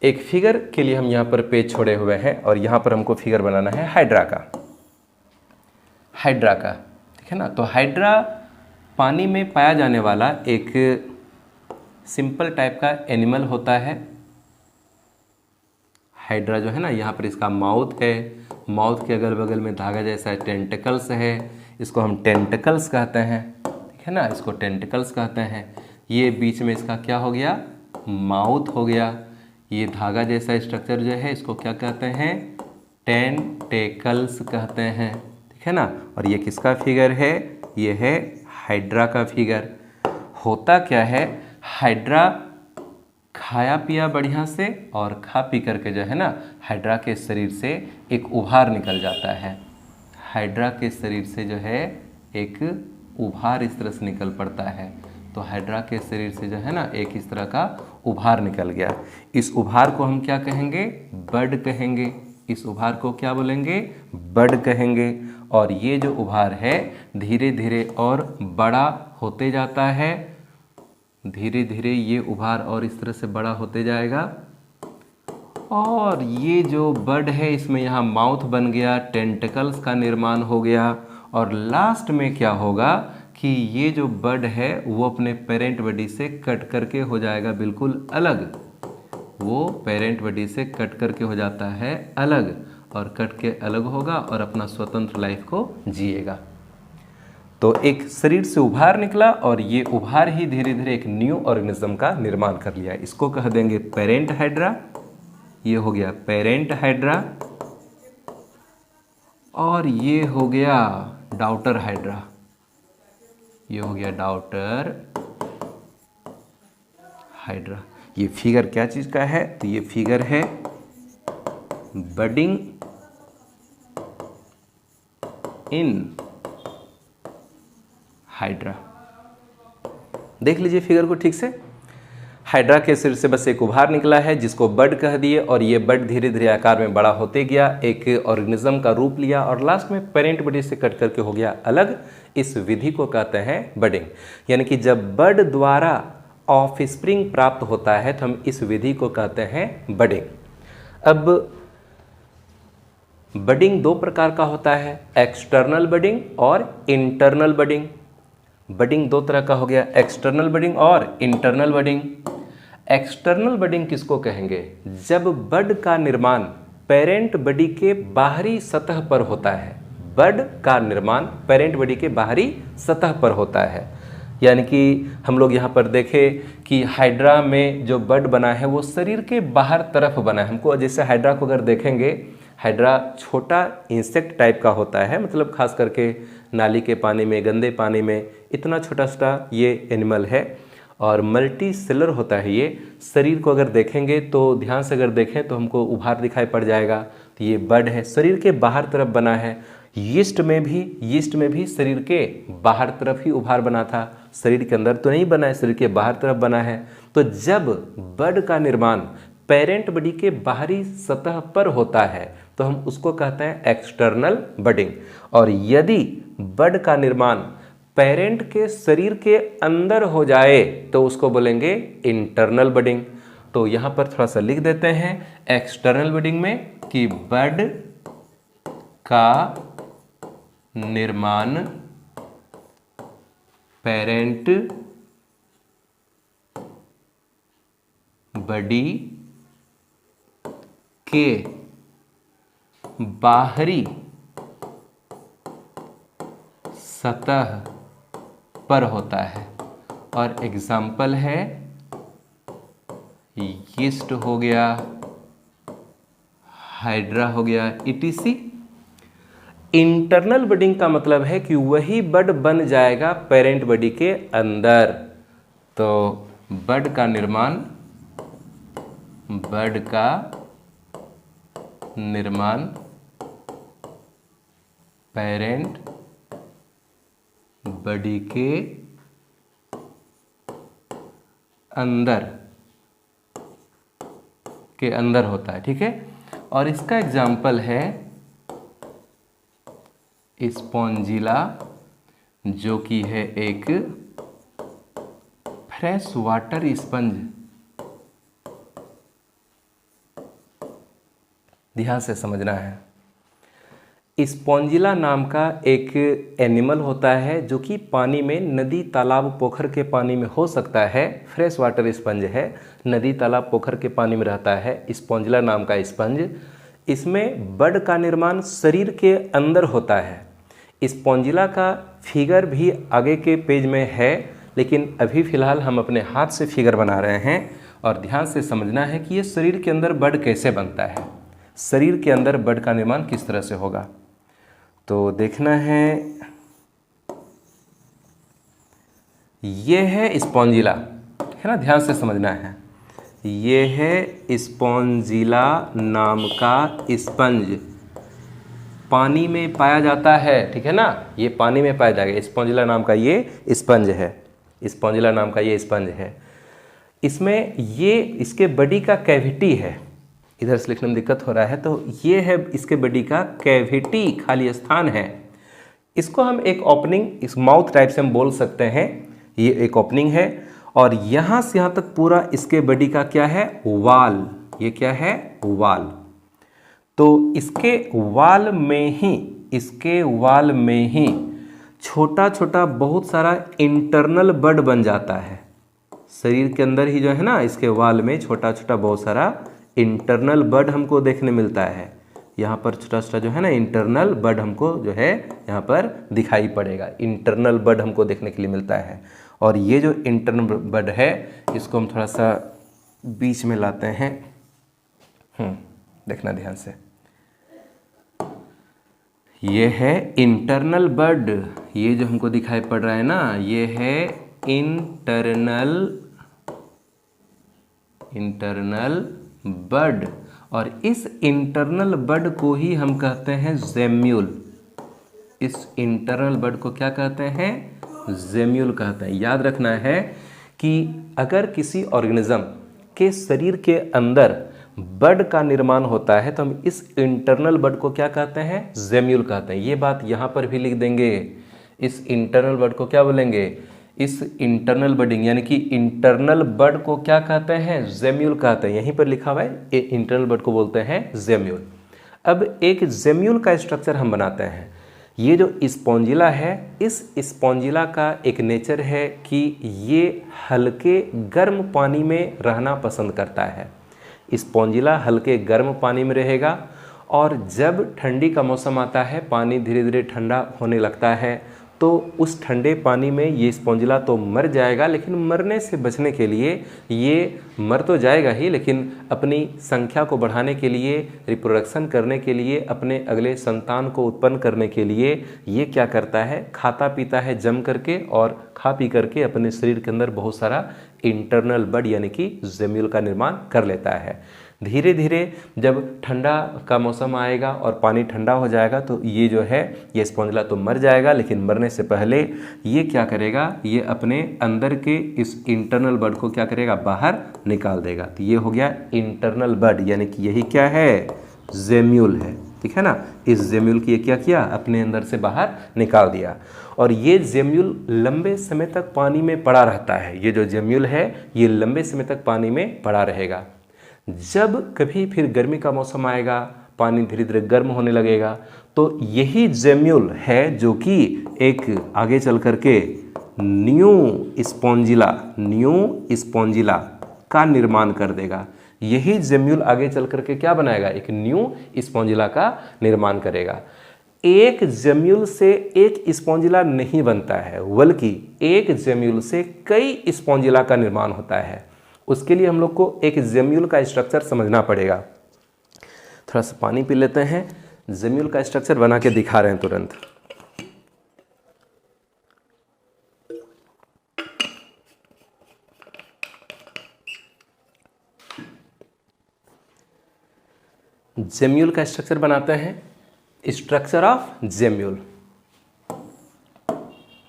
एक फिगर के लिए हम यहाँ पर पेज छोड़े हुए हैं और यहाँ पर हमको फिगर बनाना है हाइड्रा का। हाइड्रा का, ठीक है ना। तो हाइड्रा पानी में पाया जाने वाला एक सिंपल टाइप का एनिमल होता है। हाइड्रा जो है ना, यहाँ पर इसका माउथ है, माउथ के अगल बगल में धागा जैसा टेंटिकल्स है, इसको हम टेंटिकल्स कहते हैं, ठीक है ना, इसको टेंटिकल्स कहते हैं। ये बीच में इसका क्या हो गया, माउथ हो गया। ये धागा जैसा स्ट्रक्चर जो है इसको क्या कहते हैं, टेंटेकल्स कहते हैं, ठीक है ना। और ये किसका फिगर है, ये है हाइड्रा का फिगर। होता क्या है, हाइड्रा खाया पिया बढ़िया से और खा पी करके जो है ना, हाइड्रा के शरीर से एक उभार निकल जाता है। हाइड्रा के शरीर से जो है एक उभार इस तरह से निकल पड़ता है। तो हाइड्रा के शरीर से जो है ना एक इस तरह का उभार निकल गया। इस उभार को हम क्या कहेंगे, बड कहेंगे। इस उभार को क्या बोलेंगे, बड कहेंगे। और ये जो उभार है धीरे धीरे और बड़ा होते जाता है। धीरे धीरे ये उभार और इस तरह से बड़ा होते जाएगा। और ये जो बड है इसमें यहाँ माउथ बन गया, टेंटिकल्स का निर्माण हो गया। और लास्ट में क्या होगा कि ये जो बड है वो अपने पेरेंट बॉडी से कट करके हो जाएगा बिल्कुल अलग। वो पेरेंट बॉडी से कट करके हो जाता है अलग, और कट के अलग होगा और अपना स्वतंत्र लाइफ को जिएगा। तो एक शरीर से उभार निकला और ये उभार ही धीरे धीरे एक न्यू ऑर्गेनिज्म का निर्माण कर लिया। इसको कह देंगे पेरेंट हाइड्रा। ये हो गया पेरेंट हाइड्रा। और ये हो गया डॉटर हाइड्रा। ये हो गया डॉटर हाइड्रा। ये फिगर क्या चीज का है, तो ये फिगर है बडिंग इन हाइड्रा। देख लीजिए फिगर को ठीक से। हाइड्रा के सिर से बस एक उभार निकला है जिसको बड कह दिए, और ये बड धीरे धीरे आकार में बड़ा होते गया, एक ऑर्गेनिज्म का रूप लिया और लास्ट में पेरेंट बॉडी से कट करके हो गया अलग। इस विधि को कहते हैं बडिंग। यानी कि जब बड द्वारा ऑफस्प्रिंग प्राप्त होता है तो हम इस विधि को कहते हैं बडिंग। अब बडिंग दो प्रकार का होता है, एक्सटर्नल बडिंग और इंटरनल बडिंग। बडिंग दो तरह का हो गया, एक्सटर्नल बडिंग और इंटरनल बडिंग। एक्सटर्नल बडिंग किसको कहेंगे, जब बड का निर्माण पेरेंट बॉडी के बाहरी सतह पर होता है। बड का निर्माण पेरेंट बॉडी के बाहरी सतह पर होता है। यानी कि हम लोग यहाँ पर देखें कि हाइड्रा में जो बड बना है वो शरीर के बाहर तरफ बना है। हमको जैसे हाइड्रा को अगर देखेंगे, हाइड्रा छोटा इंसेक्ट टाइप का होता है, मतलब खास करके नाली के पानी में, गंदे पानी में इतना छोटा छोटा ये एनिमल है और मल्टी सेलर होता है। ये शरीर को अगर देखेंगे तो ध्यान से अगर देखें तो हमको उभार दिखाई पड़ जाएगा। तो ये बड है, शरीर के बाहर तरफ बना है। यीस्ट में भी शरीर के बाहर तरफ ही उभार बना था, शरीर के अंदर तो नहीं बना है, शरीर के बाहर तरफ बना है। तो जब बड का निर्माण पेरेंट बॉडी के बाहरी सतह पर होता है तो हम उसको कहते हैं एक्सटर्नल बडिंग। और यदि बड का निर्माण पेरेंट के शरीर के अंदर हो जाए तो उसको बोलेंगे इंटरनल बडिंग। तो यहां पर थोड़ा सा लिख देते हैं एक्सटर्नल बडिंग में कि बड का निर्माण पेरेंट बॉडी के बाहरी सतह पर होता है। और एग्जाम्पल है यीस्ट हो गया, हाइड्रा हो गया, ईटीसी। इंटरनल बडिंग का मतलब है कि वही बड बन जाएगा पेरेंट बॉडी के अंदर। तो बड का निर्माण पेरेंट बॉडी के अंदर होता है, ठीक है। और इसका एग्जाम्पल है स्पॉन्जिला, जो कि है एक फ्रेश वाटर स्पंज, ध्यान से समझना है। स्पॉन्जिला नाम का एक एनिमल होता है जो कि पानी में, नदी तालाब पोखर के पानी में हो सकता है। फ्रेश वाटर स्पंज है, नदी तालाब पोखर के पानी में रहता है स्पॉन्जिला नाम का स्पंज। इसमें बड का निर्माण शरीर के अंदर होता है। स्पॉन्जिला का फिगर भी आगे के पेज में है, लेकिन अभी फ़िलहाल हम अपने हाथ से फिगर बना रहे हैं। और ध्यान से समझना है कि ये शरीर के अंदर बड कैसे बनता है, शरीर के अंदर बड का निर्माण किस तरह से होगा। तो देखना है, ये है स्पॉन्जिला, है ना, ध्यान से समझना है। ये है स्पॉन्जिला नाम का स्पंज, पानी में पाया जाता है, ठीक है ना, ये पानी में पाया जाएगा। स्पॉन्जिला नाम का ये स्पंज है, स्पॉन्जिला नाम का ये स्पंज है। इसमें ये इसके बॉडी का कैविटी है, इधर से लिखने में दिक्कत हो रहा है, तो ये है इसके बॉडी का कैविटी, खाली स्थान है। इसको हम एक ओपनिंग, इस माउथ टाइप से हम बोल सकते हैं, ये एक ओपनिंग है। और यहाँ से यहाँ तक पूरा इसके बॉडी का क्या है, वाल, ये क्या है, वाल। तो इसके वाल में ही छोटा छोटा बहुत सारा इंटरनल बड बन जाता है। शरीर के अंदर ही जो है ना, इसके वाल में छोटा छोटा बहुत सारा इंटरनल बड हमको देखने मिलता है। यहाँ पर छोटा छोटा जो है ना इंटरनल बड हमको जो है यहाँ पर दिखाई पड़ेगा, इंटरनल बड हमको देखने के लिए मिलता है। और ये जो इंटरनल बड है, इसको हम थोड़ा सा बीच में लाते हैं, देखना ध्यान से। ये है इंटरनल बड, ये जो हमको दिखाई पड़ रहा है ना, ये है इंटरनल बड। और इस इंटरनल बड को ही हम कहते हैं जेम्यूल। इस इंटरनल बड को क्या कहते हैं, जेम्यूल कहते हैं। याद रखना है कि अगर किसी ऑर्गेनिज्म के शरीर के अंदर बड का निर्माण होता है तो हम इस इंटरनल बड को क्या कहते हैं, जेम्यूल कहते हैं। ये बात यहाँ पर भी लिख देंगे, इस इंटरनल बड को क्या बोलेंगे, इस इंटरनल बडिंग, यानी कि इंटरनल बड को क्या कहते हैं, जेम्यूल कहते हैं। यहीं पर लिखा हुआ है, इंटरनल बड को बोलते हैं जेम्यूल। अब एक जेम्यूल का स्ट्रक्चर हम बनाते हैं। ये जो स्पॉन्जिला है, इस स्पॉन्जिला का एक नेचर है कि ये हल्के गर्म पानी में रहना पसंद करता है। स्पॉन्जिला हल्के गर्म पानी में रहेगा, और जब ठंडी का मौसम आता है, पानी धीरे धीरे ठंडा होने लगता है, तो उस ठंडे पानी में ये स्पॉन्जिला तो मर जाएगा, लेकिन मरने से बचने के लिए, ये मर तो जाएगा ही, लेकिन अपनी संख्या को बढ़ाने के लिए, रिप्रोडक्शन करने के लिए, अपने अगले संतान को उत्पन्न करने के लिए ये क्या करता है, खाता पीता है जम करके, और खा पी करके अपने शरीर के अंदर बहुत सारा इंटरनल बड यानी कि जेम्यूल का निर्माण कर लेता है। धीरे धीरे जब ठंडा का मौसम आएगा और पानी ठंडा हो जाएगा, तो ये जो है ये स्पॉन्जिला तो मर जाएगा, लेकिन मरने से पहले ये क्या करेगा, ये अपने अंदर के इस इंटरनल बड को क्या करेगा, बाहर निकाल देगा। तो ये हो गया इंटरनल बड, यानी कि यही क्या है, जेम्यूल है, ठीक है ना। इस जेम्यूल की क्या किया, अपने अंदर से बाहर निकाल दिया। और ये जेम्यूल लंबे समय तक पानी में पड़ा रहता है। ये जो जेम्यूल है ये लंबे समय तक पानी में पड़ा रहेगा। जब कभी फिर गर्मी का मौसम आएगा, पानी धीरे धीरे गर्म होने लगेगा, तो यही जेम्यूल है जो कि एक आगे चल करके न्यू स्पॉन्जिला का निर्माण कर देगा। यही जेम्यूल आगे चल करके क्या बनाएगा, एक न्यू स्पॉन्जिला का निर्माण करेगा। एक जेम्यूल से एक स्पॉन्जिला नहीं बनता है, बल्कि एक जेम्यूल से कई स्पॉन्जिला का निर्माण होता है। उसके लिए हम लोग को एक जेम्यूल का स्ट्रक्चर समझना पड़ेगा। थोड़ा सा पानी पी लेते हैं, जेम्यूल का स्ट्रक्चर बना के दिखा रहे हैं तुरंत। जेम्यूल का स्ट्रक्चर बनाते हैं, स्ट्रक्चर ऑफ जेम्यूल।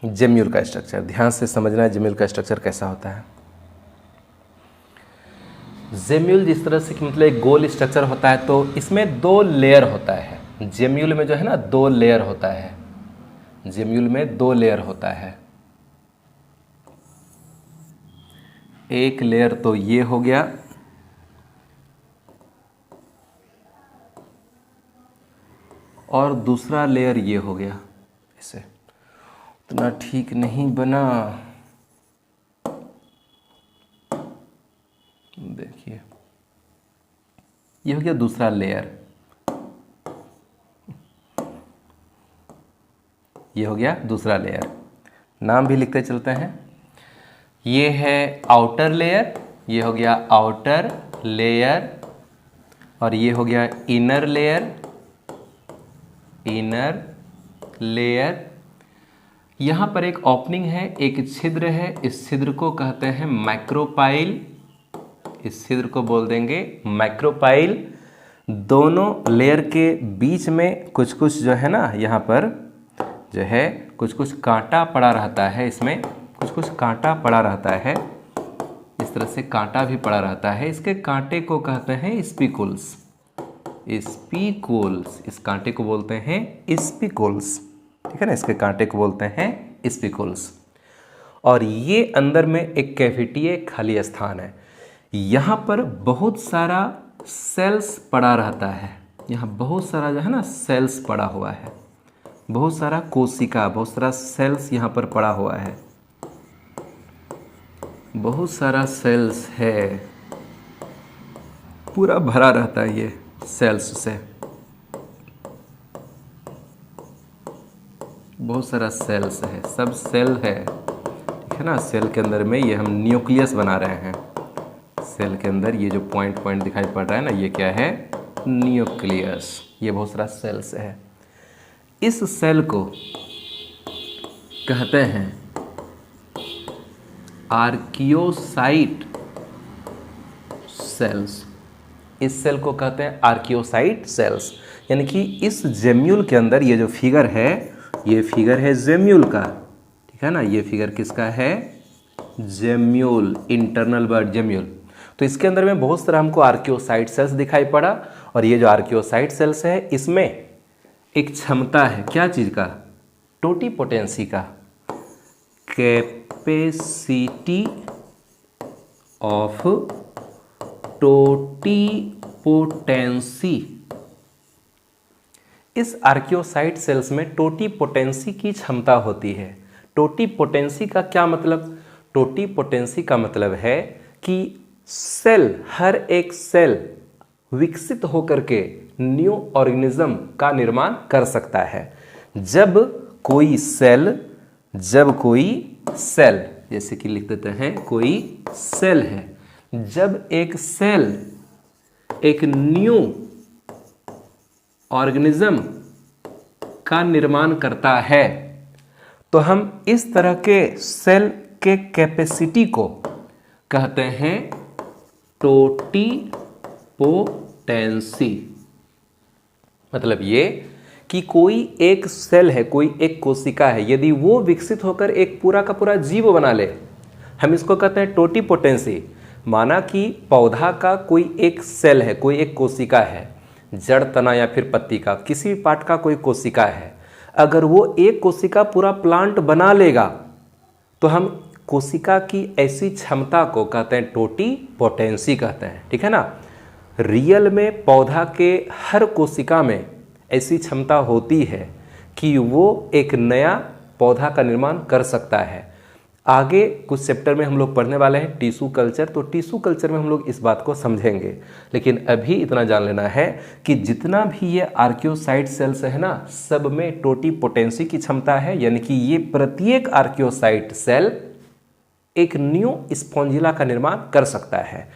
जेम्यूल का स्ट्रक्चर ध्यान से समझना है, जेम्यूल का स्ट्रक्चर कैसा होता है। जेम्यूल जिस तरह से कि मतलब एक गोल स्ट्रक्चर होता है, तो इसमें 2 लेयर होता है। जेम्यूल में जो है ना 2 लेयर होता है, जेम्यूल में 2 लेयर होता है। एक लेयर तो ये हो गया, और दूसरा लेयर ये हो गया। इसे इतना ठीक नहीं बना, देखिए ये हो गया दूसरा लेयर, ये हो गया दूसरा लेयर। नाम भी लिखते चलते हैं। ये है आउटर लेयर, ये हो गया आउटर लेयर, और ये हो गया इनर लेयर, इनर लेयर। यहाँ पर एक ओपनिंग है, एक छिद्र है, इस छिद्र को कहते हैं मैक्रोपाइल, इस छिद्र को बोल देंगे मैक्रोपाइल। दोनों लेयर के बीच में कुछ कुछ जो है ना, यहाँ पर जो है कुछ कुछ कांटा पड़ा रहता है, इसमें कुछ कुछ कांटा पड़ा रहता है, इस तरह से कांटा भी पड़ा रहता है। इसके कांटे को कहते हैं स्पिकुल्स, स्पिकुल्स, इस कांटे को बोलते हैं स्पिकुल्स, ठीक है ना, इसके कांटे को बोलते हैं स्पिकुल्स। और ये अंदर में एक कैविटी, एक खाली स्थान है, यहाँ पर बहुत सारा सेल्स पड़ा रहता है, यहाँ बहुत सारा जो है ना सेल्स पड़ा हुआ है, बहुत सारा कोशिका, बहुत सारा सेल्स यहाँ पर पड़ा हुआ है, बहुत सारा सेल्स है, पूरा भरा रहता है ये सेल्स से, बहुत सारा सेल्स है, सब सेल है, ठीक है ना। सेल के अंदर में ये हम न्यूक्लियस बना रहे हैं, सेल के अंदर ये जो पॉइंट पॉइंट दिखाई पड़ रहा है ना, ये क्या है, न्यूक्लियस, ये बहुत सारा सेल्स है। इस सेल को कहते हैं आर्कियोसाइट सेल्स, इस सेल को कहते हैं आर्कियोसाइट सेल्स। यानी कि इस जेम्यूल के अंदर ये जो फिगर है, ये फिगर है जेम्यूल का, ठीक है ना, ये फिगर किसका है, जेम्यूल, इंटरनल बर्ड जेम्यूल। तो इसके अंदर में बहुत सारा हमको आर्कियोसाइट सेल्स दिखाई पड़ा, और ये जो आर्कियोसाइट सेल्स है इसमें एक क्षमता है, क्या चीज़ का, टोटीपोटेंसी का, कैपेसिटी ऑफ टोटीपोटेंसी। इस आर्कियोसाइट सेल्स में टोटीपोटेंसी की क्षमता होती है। टोटीपोटेंसी का क्या मतलब, टोटीपोटेंसी का मतलब है कि सेल, हर एक सेल विकसित होकर के न्यू ऑर्गेनिज्म का निर्माण कर सकता है। जब कोई सेल, जैसे कि लिख देते हैं कोई सेल है, जब एक सेल एक न्यू ऑर्गेनिज्म का निर्माण करता है, तो हम इस तरह के सेल के कैपेसिटी को कहते हैं टोटीपोटेंसी। मतलब ये कि कोई एक सेल है, कोई एक कोशिका है, यदि वो विकसित होकर एक पूरा का पूरा जीव बना ले, हम इसको कहते हैं टोटीपोटेंसी। माना कि पौधा का कोई एक सेल है, कोई एक कोशिका है, जड़, तना या फिर पत्ती का किसी भी पार्ट का कोई कोशिका है, अगर वो एक कोशिका पूरा प्लांट बना लेगा तो हम कोशिका की ऐसी क्षमता को कहते हैं टोटीपोटेंसी कहते हैं, ठीक है ना। रियल में पौधा के हर कोशिका में ऐसी क्षमता होती है कि वो एक नया पौधा का निर्माण कर सकता है। आगे कुछ चैप्टर में हम लोग पढ़ने वाले हैं टिश्यू कल्चर, तो टिश्यू कल्चर में हम लोग इस बात को समझेंगे। लेकिन अभी इतना जान लेना है कि जितना भी ये आर्कियोसाइट सेल्स है ना, सब में टोटीपोटेंसी की क्षमता है, यानी कि ये प्रत्येक आर्कियोसाइट सेल एक न्यू स्पॉन्जिला का निर्माण कर सकता है।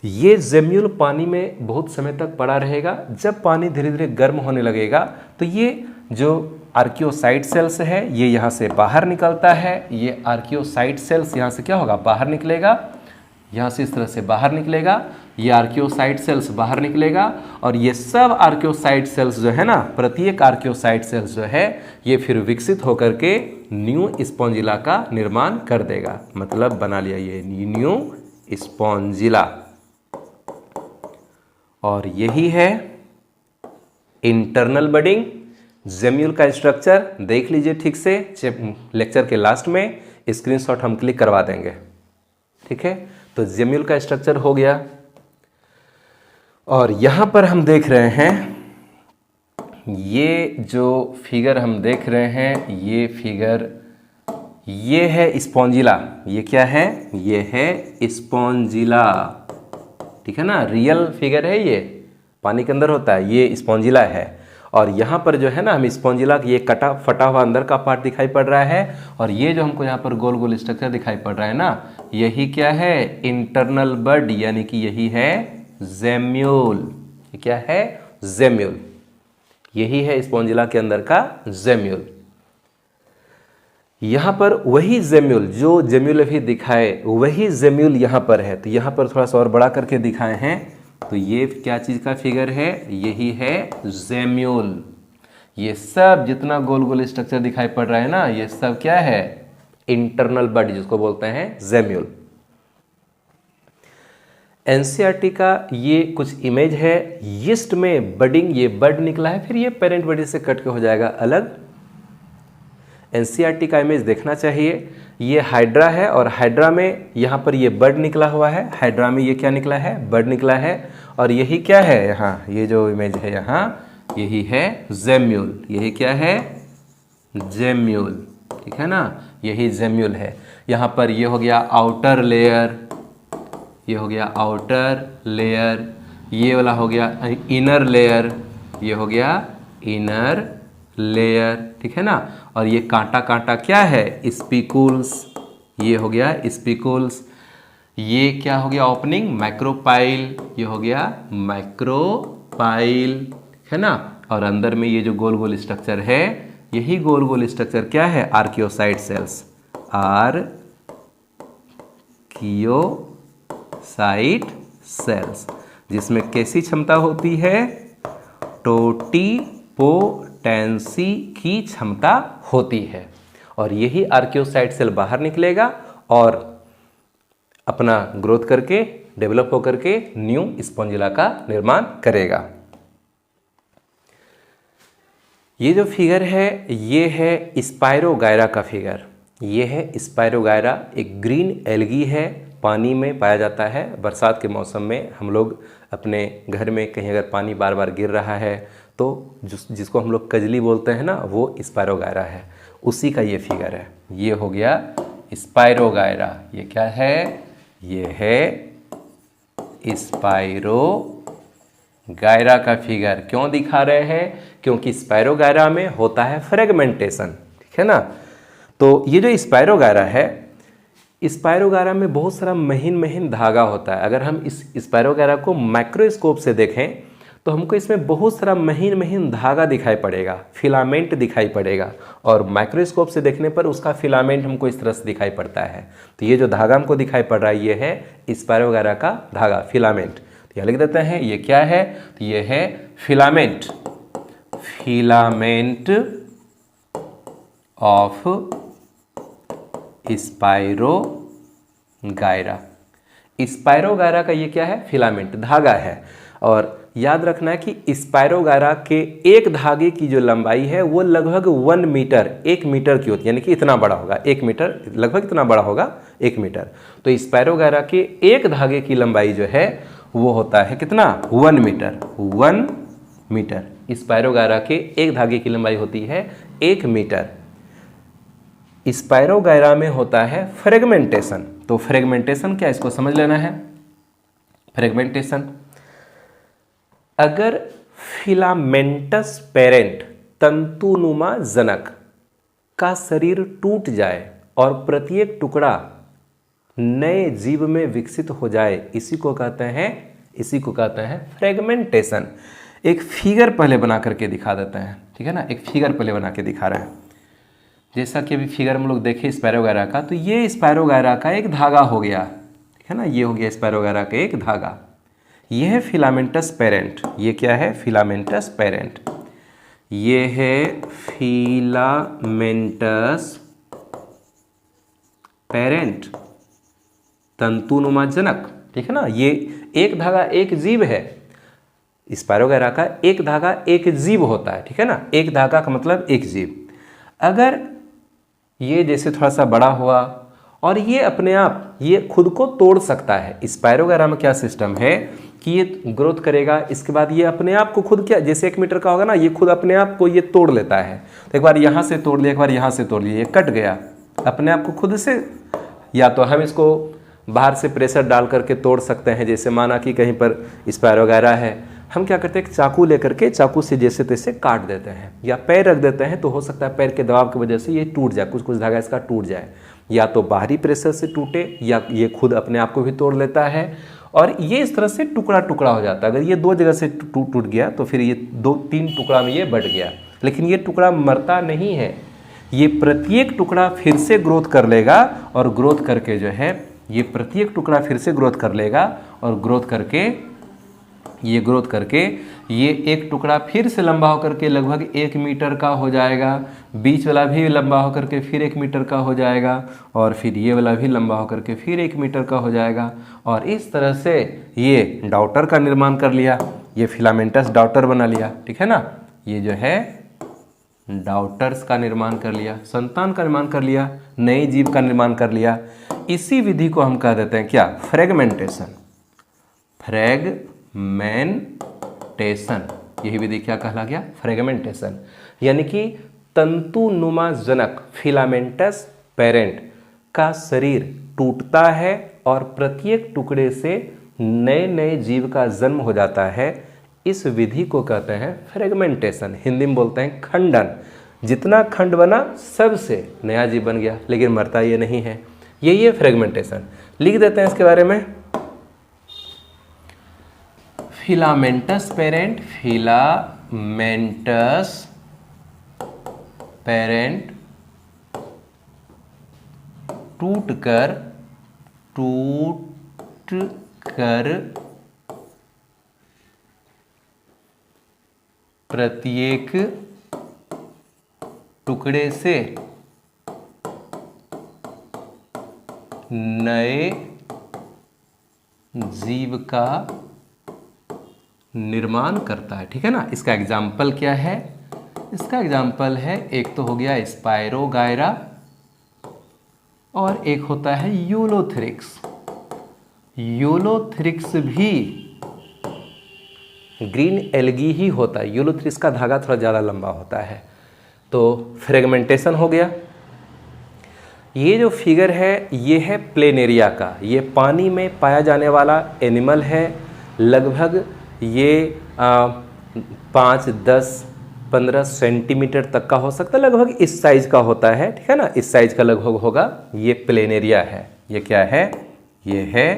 ये जेम्यूल पानी में बहुत समय तक पड़ा रहेगा। जब पानी धीरे धीरे गर्म होने लगेगा तो ये जो आर्कियोसाइट सेल्स है ये यहाँ से बाहर निकलता है। ये आर्कियोसाइट सेल्स यहाँ से क्या होगा, बाहर निकलेगा, यहाँ से इस तरह से बाहर निकलेगा, ये आर्कियोसाइट सेल्स बाहर निकलेगा, और ये सब आर्कियोसाइट सेल्स जो है ना, प्रत्येक आर्कियोसाइट सेल्स जो है ये फिर विकसित होकर के न्यू स्पॉन्जिला का निर्माण कर देगा। मतलब बना लिया ये न्यू स्पॉन्जिला। और यही है इंटरनल बडिंग। जेम्यूल का स्ट्रक्चर देख लीजिए ठीक से, लेक्चर के लास्ट में स्क्रीनशॉट हम क्लिक करवा देंगे, ठीक है। तो जेम्यूल का स्ट्रक्चर हो गया। और यहाँ पर हम देख रहे हैं, ये जो फिगर हम देख रहे हैं, ये फिगर, ये है स्पॉन्जिला। ये क्या है? ये है स्पॉन्जिला, ठीक है ना। रियल फिगर है, ये पानी के अंदर होता है, ये स्पॉन्जिला है। और यहाँ पर जो है ना, हम स्पॉन्जिला ये कटा फटा हुआ अंदर का पार्ट दिखाई पड़ रहा है, और ये जो हमको यहाँ पर गोल गोल स्ट्रक्चर दिखाई पड़ रहा है ना, यही क्या है? इंटरनल बड, यानी कि यही है जेम्यूल। ये क्या है? जेम्यूल। यही है स्पॉन्जिला के अंदर का जेम्यूल। यहाँ पर वही जेम्यूल, जो जेम्यूल अभी दिखाए, वही जेम्यूल यहाँ पर है। तो यहाँ पर थोड़ा सा और बड़ा करके दिखाए हैं, तो ये क्या चीज़ का फिगर है? यही है जेम्यूल। ये सब जितना गोल गोल स्ट्रक्चर दिखाई पड़ रहा है ना, ये सब क्या है? इंटरनल बड, जिसको बोलते हैं जेम्यूल। एनसीईआरटी का ये कुछ इमेज है, यीस्ट में बडिंग, ये बड निकला है, फिर ये पेरेंट बॉडी से कट के हो जाएगा अलग। एनसीईआरटी का इमेज देखना चाहिए। ये हाइड्रा है, और हाइड्रा में यहाँ पर ये बड निकला हुआ है, हाइड्रा में ये क्या निकला है? बड निकला है। और यही क्या है यहाँ, ये जो इमेज है यहाँ, यही है जेम्यूल। यही क्या है? जेम्यूल, ठीक है ना, यही जेम्यूल है। यहाँ पर ये हो गया आउटर लेयर, ये हो गया आउटर लेयर, ये वाला हो गया इनर लेयर, ये हो गया इनर लेयर, ठीक है ना। और ये कांटा कांटा क्या है? स्पिकुल्स, ये हो गया स्पिकुल्स। ये क्या हो गया? ओपनिंग मैक्रोपाइल, ये हो गया मैक्रोपाइल, है ना। और अंदर में ये जो गोल गोल स्ट्रक्चर है, यही गोल गोल स्ट्रक्चर क्या है? आर्कियोसाइट सेल्स, आर्कियोसाइट सेल्स, जिसमें कैसी क्षमता होती है? टोटिपोटेंसी की क्षमता होती है। और यही आर्कियोसाइट सेल बाहर निकलेगा और अपना ग्रोथ करके, डेवलप होकर के न्यू स्पॉन्जिला का निर्माण करेगा। ये जो फिगर है, ये है स्पायरोगायरा का फिगर। ये है स्पायरोगायरा, एक ग्रीन एल्गी है, पानी में पाया जाता है। बरसात के मौसम में हम लोग अपने घर में कहीं अगर पानी बार बार गिर रहा है, तो जिसको हम लोग कजली बोलते हैं ना, वो स्पायरोगायरा है, उसी का ये फिगर है। ये हो गया स्पायरोगायरा। ये क्या है? ये है स्पायरोगायरा का फिगर। क्यों दिखा रहे हैं? क्योंकि स्पायरोगायरा में होता है फ्रेगमेंटेशन, ठीक है ना। तो ये जो स्पायरोगायरा है, स्पायरोगायरा में बहुत सारा महीन महीन धागा होता है। अगर हम इस स्पायरोगायरा को माइक्रोस्कोप से देखें, तो हमको इसमें बहुत सारा महीन महीन धागा दिखाई पड़ेगा, फिलामेंट दिखाई पड़ेगा। और माइक्रोस्कोप से देखने पर उसका फिलामेंट हमको इस तरह से दिखाई पड़ता है। तो ये जो धागा हमको दिखाई पड़ रहा है, ये है स्पायरोगायरा का धागा, फिलामेंट। तो यह लिख देते हैं, ये क्या है? तो ये है filament, filament of spirogyra. Spirogyra का ये क्या है? फिलामेंट, धागा है। और याद रखना है कि स्पायरोगायरा के एक धागे की जो लंबाई है, वो लगभग 1 मीटर, 1 मीटर की होती है, यानी कि इतना बड़ा होगा, 1 मीटर, लगभग इतना बड़ा होगा, 1 मीटर। तो स्पायरोगायरा के एक धागे की लंबाई जो है, वो होता है कितना? 1 मीटर, 1 मीटर। स्पायरोगायरा के एक धागे की लंबाई होती है 1 मीटर। स्पायरोगायरा में होता है फ्रेगमेंटेशन। तो फ्रेगमेंटेशन क्या, इसको समझ लेना है। फ्रेगमेंटेशन, अगर फिलामेंटस पेरेंट, तंतुनुमा जनक का शरीर टूट जाए और प्रत्येक टुकड़ा नए जीव में विकसित हो जाए, इसी को कहते हैं फ्रेगमेंटेशन। एक फिगर पहले बना करके दिखा देते हैं, ठीक है ना। एक फिगर पहले बना के दिखा रहे हैं। जैसा कि अभी फिगर हम लोग देखे स्पायरोगायरा का, तो ये स्पायरोगायरा का एक धागा हो गया, ठीक है ना। ये हो गया स्पायरोगायरा का एक धागा। ये है फिलामेंटस पेरेंट। ये क्या है? Filamentous parent. ये है फिलामेंटस पेरेंट, तंतुनुमा जनक, ठीक है ना। ये एक धागा एक जीव है। स्पायरोगायरा का एक धागा एक जीव होता है, ठीक है ना। एक धागा का मतलब एक जीव। अगर ये जैसे थोड़ा सा बड़ा हुआ और ये अपने आप ये खुद को तोड़ सकता है। स्पायरोगायरा में क्या सिस्टम है कि ये ग्रोथ करेगा, इसके बाद ये अपने आप को खुद क्या, जैसे 1 मीटर का होगा ना, ये खुद अपने आप को ये तोड़ लेता है। तो एक बार यहाँ से तोड़ लिया, एक बार यहाँ से तोड़ लिया, ये कट गया अपने आप को खुद से। या तो हम इसको बाहर से प्रेशर डाल करके तोड़ सकते हैं, जैसे माना कि कहीं पर स्पायरोगायरा है, हम क्या करते हैं चाकू लेकर के चाकू से जैसे तैसे काट देते हैं, या पैर रख देते हैं, तो हो सकता है पैर के दबाव की वजह से ये टूट जाए, कुछ कुछ धागा इसका टूट जाए, या तो बाहरी प्रेशर से टूटे या ये खुद अपने आप को भी तोड़ लेता है। और ये इस तरह से टुकड़ा टुकड़ा हो जाता है। अगर ये 2 जगह से टूट गया तो फिर ये 2-3 टुकड़ा में ये बट गया, लेकिन ये टुकड़ा मरता नहीं है, ये प्रत्येक टुकड़ा फिर से ग्रोथ कर लेगा, और ग्रोथ करके जो है ये प्रत्येक टुकड़ा फिर से ग्रोथ कर लेगा, और ग्रोथ करके ये एक टुकड़ा फिर से लंबा होकर के लगभग 1 मीटर का हो जाएगा, बीच वाला भी लंबा होकर के फिर 1 मीटर का हो जाएगा, और फिर ये वाला भी लंबा होकर के फिर 1 मीटर का हो जाएगा। और इस तरह से ये डॉटर का निर्माण कर लिया, ये फिलामेंटस डॉटर बना लिया, ठीक है ना। ये जो है डॉटर्स का निर्माण कर लिया, संतान का निर्माण कर लिया, नए जीव का निर्माण कर लिया। इसी विधि को हम कह देते हैं क्या, फ्रेगमेंटेशन। फ्रेगमेंटेशन, यही विधि क्या कहला गया, फ्रेगमेंटेशन। यानी कि तंतुनुमा जनक फिलामेंटस पेरेंट का शरीर टूटता है और प्रत्येक टुकड़े से नए नए जीव का जन्म हो जाता है। इस विधि को कहते हैं फ्रेगमेंटेशन, हिंदी में बोलते हैं खंडन। जितना खंड बना सबसे नया जीव बन गया, लेकिन मरता ये नहीं है। यही है फ्रेगमेंटेशन। लिख देते हैं इसके बारे में, फिलामेंटस पेरेंट, फिलामेंटस पेरेंट टूटकर प्रत्येक टुकड़े से नए जीव का निर्माण करता है, ठीक है ना। इसका एग्जाम्पल क्या है, इसका एग्जाम्पल है, एक तो हो गया स्पायरोगायरा और एक होता है यूलोथ्रिक्स। यूलोथ्रिक्स भी ग्रीन एल्गी ही होता है, यूलोथ्रिक्स का धागा थोड़ा ज़्यादा लंबा होता है। तो फ्रेगमेंटेशन हो गया। ये जो फिगर है ये है प्लेनेरिया का, ये पानी में पाया जाने वाला एनिमल है। लगभग ये 5, 10, 15 सेंटीमीटर तक का हो सकता है, लगभग इस साइज का होता है, ठीक है ना। इस साइज का लगभग होगा। ये प्लेनेरिया है। ये क्या है, ये है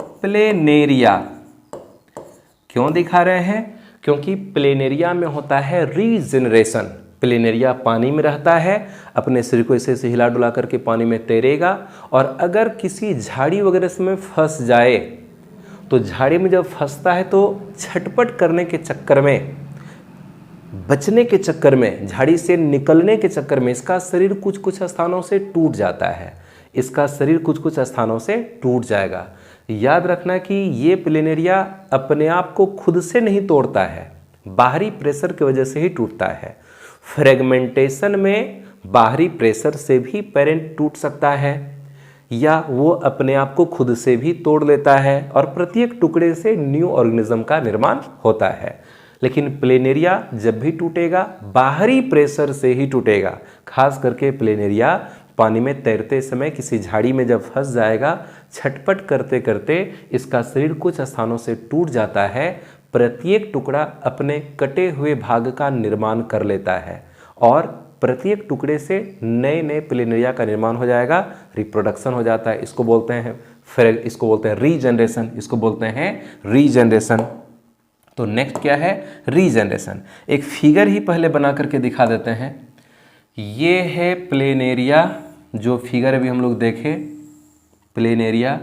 प्लेनेरिया। क्यों दिखा रहे हैं, क्योंकि प्लेनेरिया में होता है रीजनरेशन। प्लेनेरिया पानी में रहता है, अपने शरीर को ऐसे हिला डुला करके पानी में तैरेगा, और अगर किसी झाड़ी वगैरह में फंस जाए तो झाड़ी में जब फंसता है तो छटपट करने के चक्कर में, बचने के चक्कर में, झाड़ी से निकलने के चक्कर में इसका शरीर कुछ कुछ स्थानों से टूट जाता है। इसका शरीर कुछ कुछ स्थानों से टूट जाएगा। याद रखना कि ये प्लेनेरिया अपने आप को खुद से नहीं तोड़ता है, बाहरी प्रेशर की वजह से ही टूटता है। फ्रेगमेंटेशन में बाहरी प्रेशर से भी पेरेंट टूट सकता है, या वो अपने आप को खुद से भी तोड़ लेता है, और प्रत्येक टुकड़े से न्यू ऑर्गेनिज्म का निर्माण होता है। लेकिन प्लेनेरिया जब भी टूटेगा बाहरी प्रेशर से ही टूटेगा। खास करके प्लेनेरिया पानी में तैरते समय किसी झाड़ी में जब फंस जाएगा, छटपट करते करते इसका शरीर कुछ स्थानों से टूट जाता है। प्रत्येक टुकड़ा अपने कटे हुए भाग का निर्माण कर लेता है, और प्रत्येक टुकड़े से नए नए प्लेनेरिया का निर्माण हो जाएगा, रिप्रोडक्शन हो जाता है। इसको बोलते हैं रीजनरेशन। इसको बोलते हैं रीजनरेशन। तो नेक्स्ट क्या है, रीजनरेशन। एक फिगर ही पहले बना करके दिखा देते हैं। ये है प्लेनेरिया, जो फिगर अभी हम लोग देखे प्लेनेरिया,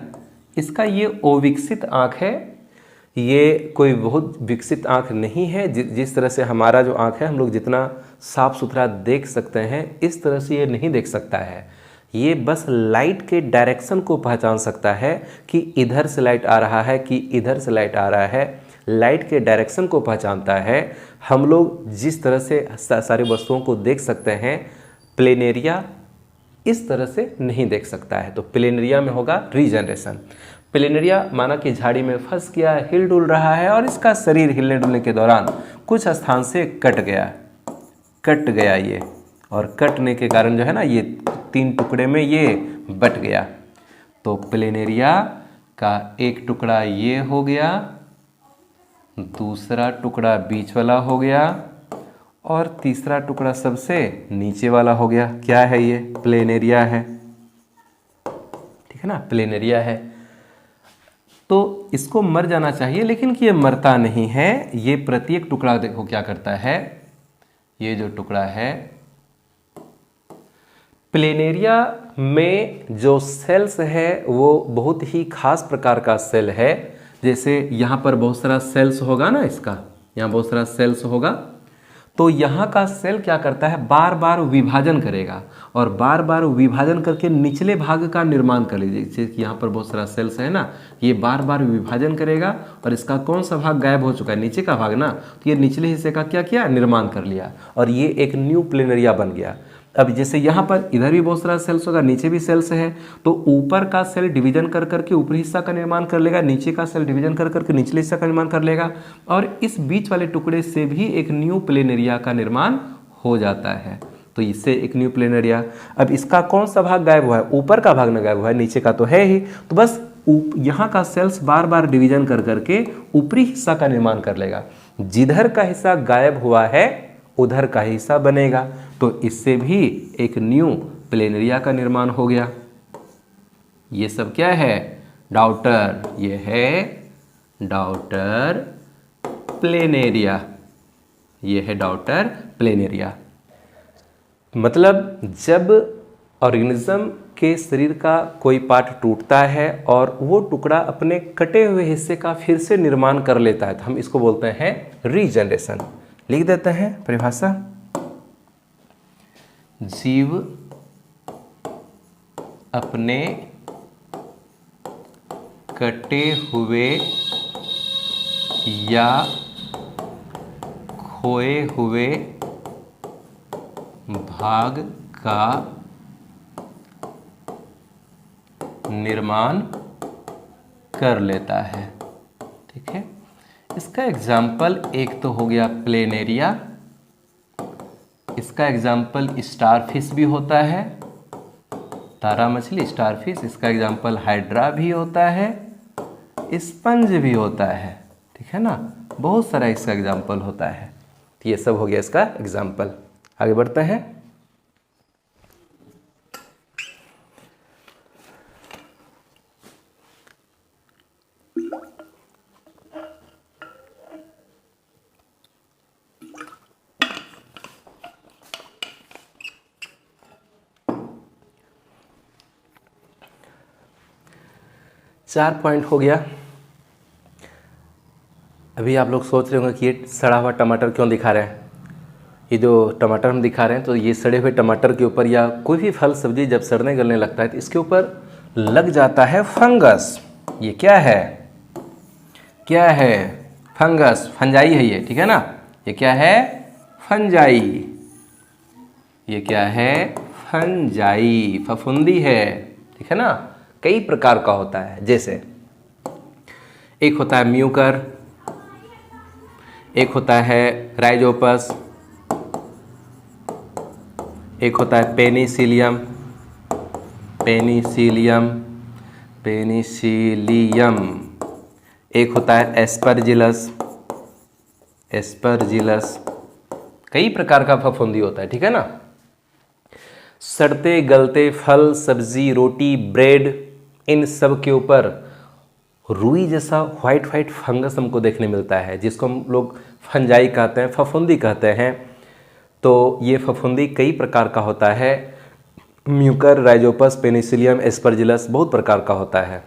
इसका ये अविकसित आँख है। ये कोई बहुत विकसित आँख नहीं है। जिस तरह से हमारा जो आँख है, हम लोग जितना साफ सुथरा देख सकते हैं, इस तरह से ये नहीं देख सकता है। ये बस लाइट के डायरेक्शन को पहचान सकता है कि इधर से लाइट आ रहा है कि इधर से लाइट आ रहा है। लाइट के डायरेक्शन को पहचानता है। हम लोग जिस तरह से सारी वस्तुओं को देख सकते हैं, प्लेनेरिया इस तरह से नहीं देख सकता है। तो प्लेनेरिया में होगा रीजनरेशन। प्लेनेरिया माना कि झाड़ी में फंस गया, हिल डुल रहा है और इसका शरीर हिलने डुलने के दौरान कुछ स्थान से कट गया ये, और कटने के कारण जो है ना ये 3 टुकड़े में ये बट गया। तो प्लेनेरिया का एक टुकड़ा ये हो गया, दूसरा टुकड़ा बीच वाला हो गया और तीसरा टुकड़ा सबसे नीचे वाला हो गया। क्या है ये? प्लेनेरिया है, ठीक है ना, प्लेनेरिया है। तो इसको मर जाना चाहिए, लेकिन कि ये मरता नहीं है। ये प्रत्येक टुकड़ा देखो क्या करता है, ये जो टुकड़ा है प्लेनेरिया में जो सेल्स है वो बहुत ही खास प्रकार का सेल है। जैसे यहाँ पर बहुत सारा सेल्स होगा ना, इसका यहाँ बहुत सारा सेल्स होगा, तो यहाँ का सेल क्या करता है, बार बार विभाजन करेगा और बार बार विभाजन करके निचले भाग का निर्माण कर लीजिए। जैसे कि यहाँ पर बहुत सारा सेल्स है ना, ये बार बार विभाजन करेगा और इसका कौन सा भाग गायब हो चुका है, नीचे का भाग ना, तो ये निचले हिस्से का क्या किया, निर्माण कर लिया और ये एक न्यू प्लेनेरिया बन गया। अब जैसे यहाँ पर इधर भी बहुत सारा सेल्स होगा, नीचे भी सेल्स है, तो ऊपर का सेल डिवीजन कर करके ऊपरी हिस्सा का निर्माण कर लेगा, नीचे का सेल डिवीजन कर करके निचले हिस्सा का निर्माण कर लेगा और इस बीच वाले टुकड़े से भी एक न्यू प्लेनेरिया का निर्माण हो जाता है। तो इससे एक न्यू प्लेनेरिया। अब इसका कौन सा भाग गायब हुआ है, ऊपर का भाग ना गायब हुआ है, नीचे का तो है ही। तो बस यहाँ का सेल्स बार बार डिवीजन कर करके ऊपरी हिस्सा का निर्माण कर लेगा। जिधर का हिस्सा गायब हुआ है उधर का हिस्सा बनेगा, तो इससे भी एक न्यू प्लेनेरिया का निर्माण हो गया। ये सब क्या है, डॉटर, ये है डॉटर प्लेनेरिया, ये है डॉटर प्लेनेरिया। मतलब जब ऑर्गेनिज्म के शरीर का कोई पार्ट टूटता है और वो टुकड़ा अपने कटे हुए हिस्से का फिर से निर्माण कर लेता है, तो हम इसको बोलते हैं रीजनरेशन। लिख देते हैं परिभाषा, जीव अपने कटे हुए या खोए हुए भाग का निर्माण कर लेता है। ठीक है, इसका एग्जाम्पल एक तो हो गया प्लेनेरिया, इसका एग्जाम्पल स्टारफिश भी होता है, तारा मछली स्टारफिश, इसका एग्जाम्पल हाइड्रा भी होता है, स्पंज भी होता है, ठीक है ना, बहुत सारा इसका एग्जाम्पल होता है। तो ये सब हो गया इसका एग्जाम्पल। आगे बढ़ते हैं। चार पॉइंट हो गया। अभी आप लोग सोच रहे होंगे कि ये सड़ा हुआ टमाटर क्यों दिखा रहे हैं। ये जो टमाटर हम दिखा रहे हैं, तो ये सड़े हुए टमाटर के ऊपर या कोई भी फल सब्जी जब सड़ने गलने लगता है तो इसके ऊपर लग जाता है फंगस। ये क्या है, क्या है, फंगस, फंजाई है ये, ठीक है ना। ये क्या है, फंजाई, ये क्या है, फंजाई, फफूंदी है, ठीक है ना। कई प्रकार का होता है, जैसे एक होता है म्यूकर, एक होता है राइजोपस, एक होता है पेनिसिलियम, पेनिसिलियम, पेनिसिलियम, एक होता है एस्परजिलस, एस्परजिलस। कई प्रकार का फफूंदी होता है, ठीक है ना। सड़ते गलते फल सब्जी रोटी ब्रेड, इन सब के ऊपर रुई जैसा व्हाइट व्हाइट फंगस हमको देखने मिलता है, जिसको हम लोग फंजाई कहते हैं, फफूंदी कहते हैं। तो ये फफूंदी कई प्रकार का होता है, म्यूकर, राइजोपस, पेनिसिलियम, एस्परजिलस, बहुत प्रकार का होता है।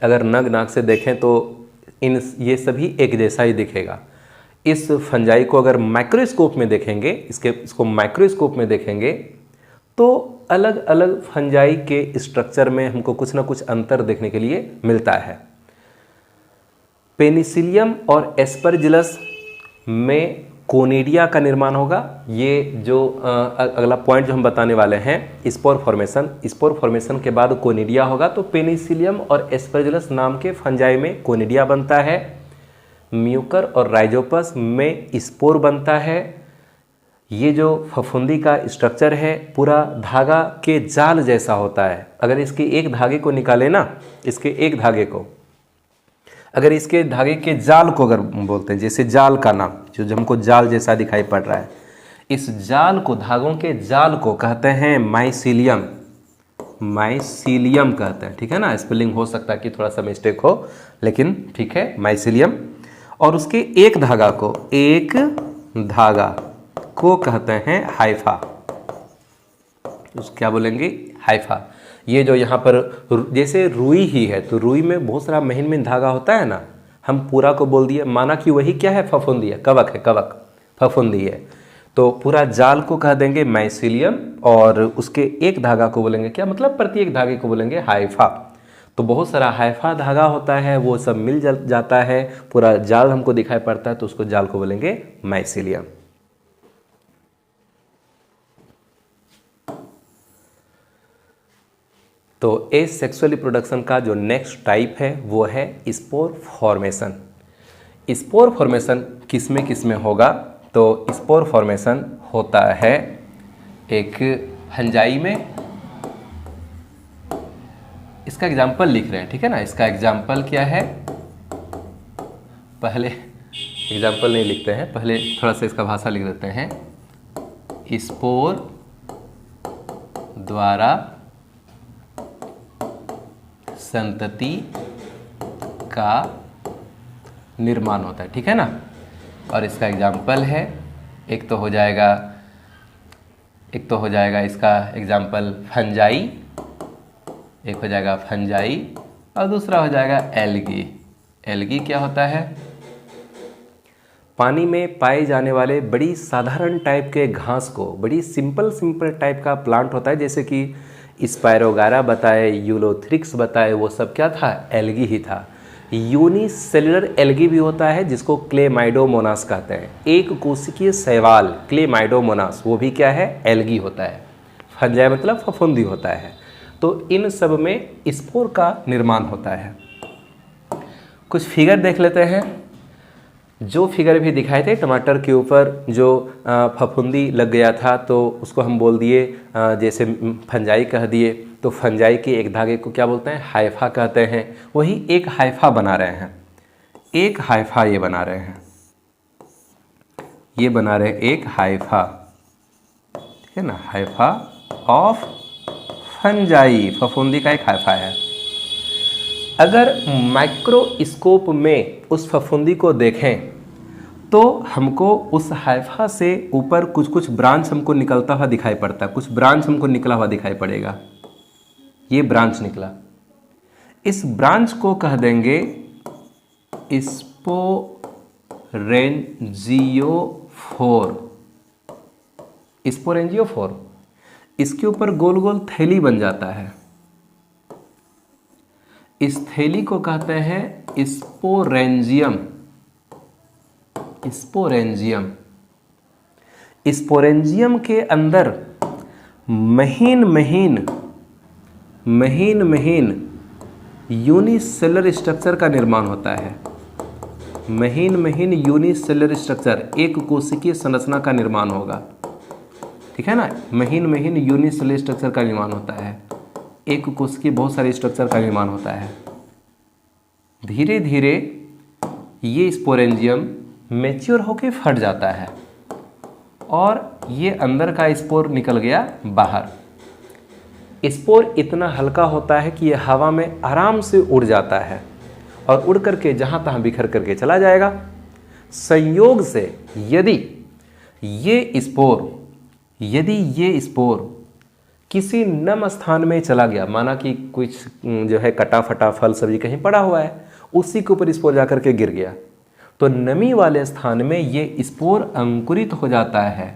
अगर नग नाक से देखें तो ये सभी एक जैसा ही दिखेगा। इस फंजाई को अगर माइक्रोस्कोप में देखेंगे, इसको माइक्रोस्कोप में देखेंगे तो अलग अलग फंजाई के स्ट्रक्चर में हमको कुछ ना कुछ अंतर देखने के लिए मिलता है। पेनिसिलियम और एस्परजिलस में कोनिडिया का निर्माण होगा। ये जो अगला पॉइंट जो हम बताने वाले हैं, स्पोर फॉर्मेशन, स्पोर फॉर्मेशन के बाद कोनिडिया होगा। तो पेनिसिलियम और एस्परजिलस नाम के फंजाई में कोनिडिया बनता है, म्यूकर और राइजोपस में स्पोर बनता है। ये जो फफूंदी का स्ट्रक्चर है पूरा धागा के जाल जैसा होता है। अगर इसके एक धागे को निकाले ना, इसके एक धागे को, अगर इसके धागे के जाल को अगर बोलते हैं, जैसे जाल का नाम जो हमको जाल जैसा दिखाई पड़ रहा है, इस जाल को, धागों के जाल को कहते हैं माइसीलियम, माइसीलियम कहते हैं। ठीक है ना, स्पेलिंग हो सकता है कि थोड़ा सा मिस्टेक हो, लेकिन ठीक है, माइसीलियम। और उसके एक धागा को, एक धागा को कहते हैं हाइफा। क्या बोलेंगे? हाइफा। ये जो यहाँ पर जैसे रुई ही है, तो रुई में बहुत सारा महीन महीन धागा होता है ना, हम पूरा को बोल दिए, माना कि वही क्या है? फफूंदी है, कवक है, कवक फफूंदी है। तो पूरा जाल को कह देंगे माइसीलियम, और उसके एक धागा को बोलेंगे क्या? मतलब प्रत्येक धागे को बोलेंगे हाइफा। तो बहुत सारा हाइफा धागा होता है, वो सब मिल जाता है, पूरा जाल हमको दिखाई पड़ता है, तो उसको जाल को बोलेंगे माइसीलियम। तो एसेक्सुअल रिप्रोडक्शन का जो नेक्स्ट टाइप है वो है स्पोर फॉर्मेशन। स्पोर फॉर्मेशन किस में होगा? तो स्पोर फॉर्मेशन होता है एक फंजाई में। इसका एग्जाम्पल लिख रहे हैं, ठीक है ना। इसका एग्जाम्पल क्या है? पहले एग्जाम्पल नहीं लिखते हैं, पहले थोड़ा सा इसका भाषा लिख देते हैं। स्पोर द्वारा संतति का निर्माण होता है, ठीक है ना। और इसका एग्जाम्पल है, एक तो हो जाएगा इसका एग्जाम्पल फंजाई, एक हो जाएगा फंजाई, और दूसरा हो जाएगा एल्गी। एल्गी क्या होता है? पानी में पाए जाने वाले बड़ी साधारण टाइप के घास को, बड़ी सिंपल टाइप का प्लांट होता है, जैसे कि स्पायरोगारा बताए, यूलोथ्रिक्स बताए, वो सब क्या था? एल्गी ही था। यूनिसेलुलर एल्गी भी होता है, जिसको क्लेमाइडोमोनास कहते हैं। एक कोशिकीय शैवाल क्लेमाइडोमोनास, वो भी क्या है? एल्गी होता है। फंजाई मतलब फफूंदी होता है। तो इन सब में स्पोर का निर्माण होता है। कुछ फिगर देख लेते हैं। जो फिगर भी दिखाए थे, टमाटर के ऊपर जो फफूंदी लग गया था, तो उसको हम बोल दिए जैसे फंजाई कह दिए। तो फंजाई के एक धागे को क्या बोलते हैं? हाइफा कहते हैं। वही एक हाइफा बना रहे हैं, एक हाइफा ये बना रहे हैं, ये बना रहे हैं एक हाइफा, ठीक है ना। हाइफा ऑफ फंजाई, फफूंदी का एक हाइफा है। अगर माइक्रोस्कोप में उस फफूंदी को देखें तो हमको उस हाइफा से ऊपर कुछ ब्रांच हमको निकलता हुआ दिखाई पड़ता है, कुछ ब्रांच हमको निकला हुआ दिखाई पड़ेगा। ये ब्रांच निकला, इस ब्रांच को कह देंगे स्पोरेंजियोफोर। स्पोरेंजियोफोर, इसके ऊपर गोल गोल थैली बन जाता है। इस थैली को कहते हैं स्पोरेंजियम। स्पोरेंजियम, स्पोरेंजियम के अंदर महीन यूनिसेलुलर स्ट्रक्चर का निर्माण होता है। महीन यूनिसेलुलर स्ट्रक्चर, एक कोशिकीय संरचना का निर्माण होगा, ठीक है ना। महीन यूनिसेलुलर स्ट्रक्चर का निर्माण होता है, एक कोशिकीय बहुत सारे स्ट्रक्चर का निर्माण होता है। धीरे धीरे ये स्पोरेंजियम मैच्योर होके फट जाता है और ये अंदर का स्पोर निकल गया बाहर। स्पोर इतना हल्का होता है कि ये हवा में आराम से उड़ जाता है और उड़ करके जहाँ तहाँ बिखर करके चला जाएगा। संयोग से यदि ये स्पोर किसी नम स्थान में चला गया, माना कि कुछ जो है कटा फटा फल सब्जी कहीं पड़ा हुआ है, उसी के ऊपर स्पोर जाकर के गिर गया, तो नमी वाले स्थान में ये स्पोर अंकुरित हो जाता है।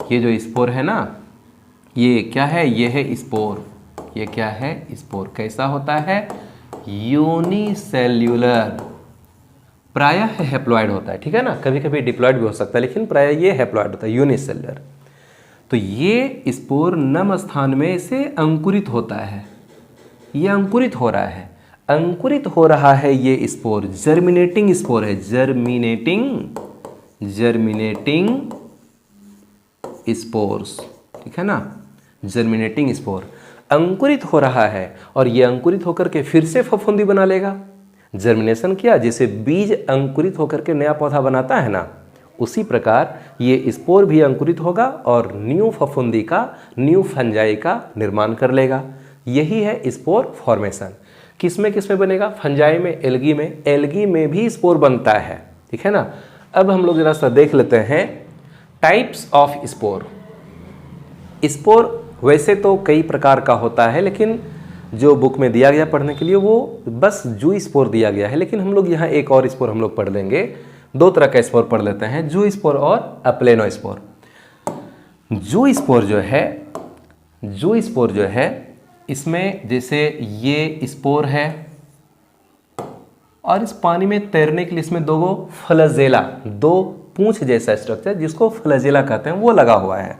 ये जो स्पोर है ना, ये क्या है? ये है स्पोर। ये क्या है? स्पोर। कैसा होता है? यूनिसेल्यूलर। प्रायः हैप्लॉइड होता है, ठीक है ना, कभी कभी डिप्लॉइड भी हो सकता है, लेकिन प्रायः ये हैप्लॉइड होता है, यूनिसेलुलर। तो ये स्पोर नम स्थान में से अंकुरित होता है, ये अंकुरित हो रहा है, अंकुरित हो रहा है ये स्पोर, जर्मिनेटिंग स्पोर है, जर्मिनेटिंग स्पोर्स, ठीक है ना, जर्मिनेटिंग स्पोर अंकुरित हो रहा है और ये अंकुरित होकर के फिर से फफूंदी बना लेगा। जर्मिनेशन किया, जैसे बीज अंकुरित होकर के नया पौधा बनाता है ना, उसी प्रकार ये स्पोर भी अंकुरित होगा और न्यू फफूंदी का, न्यू फंजाई का निर्माण कर लेगा। यही है स्पोर फॉर्मेशन। किसमें बनेगा? फंजाई में, एल्गी में, एल्गी में भी स्पोर बनता है, ठीक है ना। अब हम लोग जरा सा देख लेते हैं टाइप्स ऑफ स्पोर। स्पोर वैसे तो कई प्रकार का होता है, लेकिन जो बुक में दिया गया पढ़ने के लिए वो बस जू स्पोर दिया गया है, लेकिन हम लोग यहाँ एक और स्पोर हम लोग पढ़ लेंगे। दो तरह का स्पोर पढ़ लेते हैं, जू स्पोर और अप्लेनो स्पोर। जू स्पोर जो है इसमें जैसे ये स्पोर है और इस पानी में तैरने के लिए इसमें दो फ्लैजेला, दो पूंछ जैसा स्ट्रक्चर जिसको फ्लैजेला कहते हैं, वो लगा हुआ है।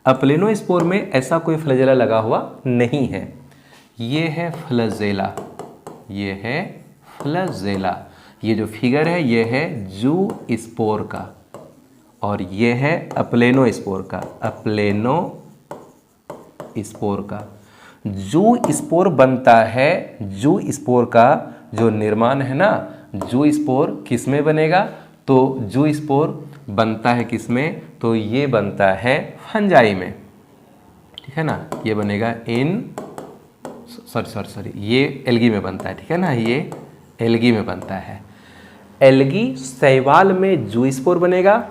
अप्लेनो स्पोर में ऐसा कोई फ्लैजेला लगा हुआ नहीं है। ये है फ्लैजेला, ये है फ्लैजेला। ये जो फिगर है ये है जू स्पोर का और ये है अप्लेनो स्पोर का, अप्लेनो स्पोर का। जू स्पोर बनता है, जू स्पोर का जो निर्माण है ना, जू स्पोर किस में बनेगा? तो जू स्पोर बनता है किस में? तो ये बनता है फंजाई में, ठीक है ना। ये बनेगा इन सॉरी ये एल्गी में बनता है, ठीक है ना, ये एल्गी में बनता है। एल्गी शैवाल में जू स्पोर बनेगा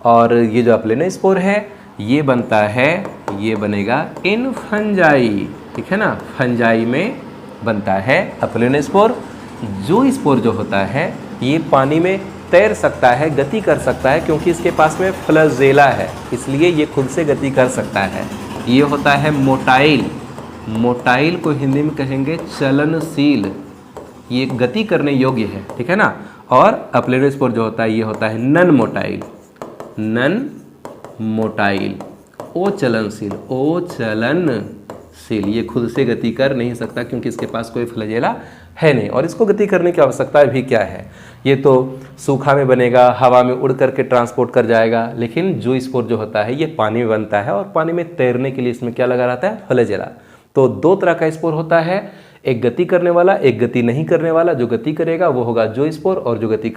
और ये जो अप्लेनो स्पोर है ये बनता है, ये बनेगा इन फंजाई, ठीक है ना, फंजाई में बनता है अप्लेनो स्पोर। जू स्पोर जो होता है ये पानी में तैर सकता है, गति कर सकता है, क्योंकि इसके पास में फ्लैजेला है, इसलिए ये खुद से गति कर सकता है। ये होता है मोटाइल, मोटाइल को हिंदी में कहेंगे चलनशील, ये गति करने योग्य है, ठीक है ना। और अप्लेनो स्पोर जो होता है ये होता है नन मोटाइल, नन मोटाइल, ओ चलनशील, ओ चलनशील। ये खुद से गति कर नहीं सकता क्योंकि इसके पास कोई फ्लैजेला है नहीं, और इसको गति करने की आवश्यकता भी क्या है? ये तो सूखा में बनेगा, हवा में उड़ करके ट्रांसपोर्ट कर जाएगा, लेकिन जू स्पोर जो होता है ये पानी में बनता है और पानी में तैरने के लिए इसमें क्या लगा रहता है? फ्लैजेला। तो दो तरह का स्पोर होता है, एक गति करने वाला, एक गति नहीं करने वाला। जो गति करेगा वो होगा जू स्पोर और जो गति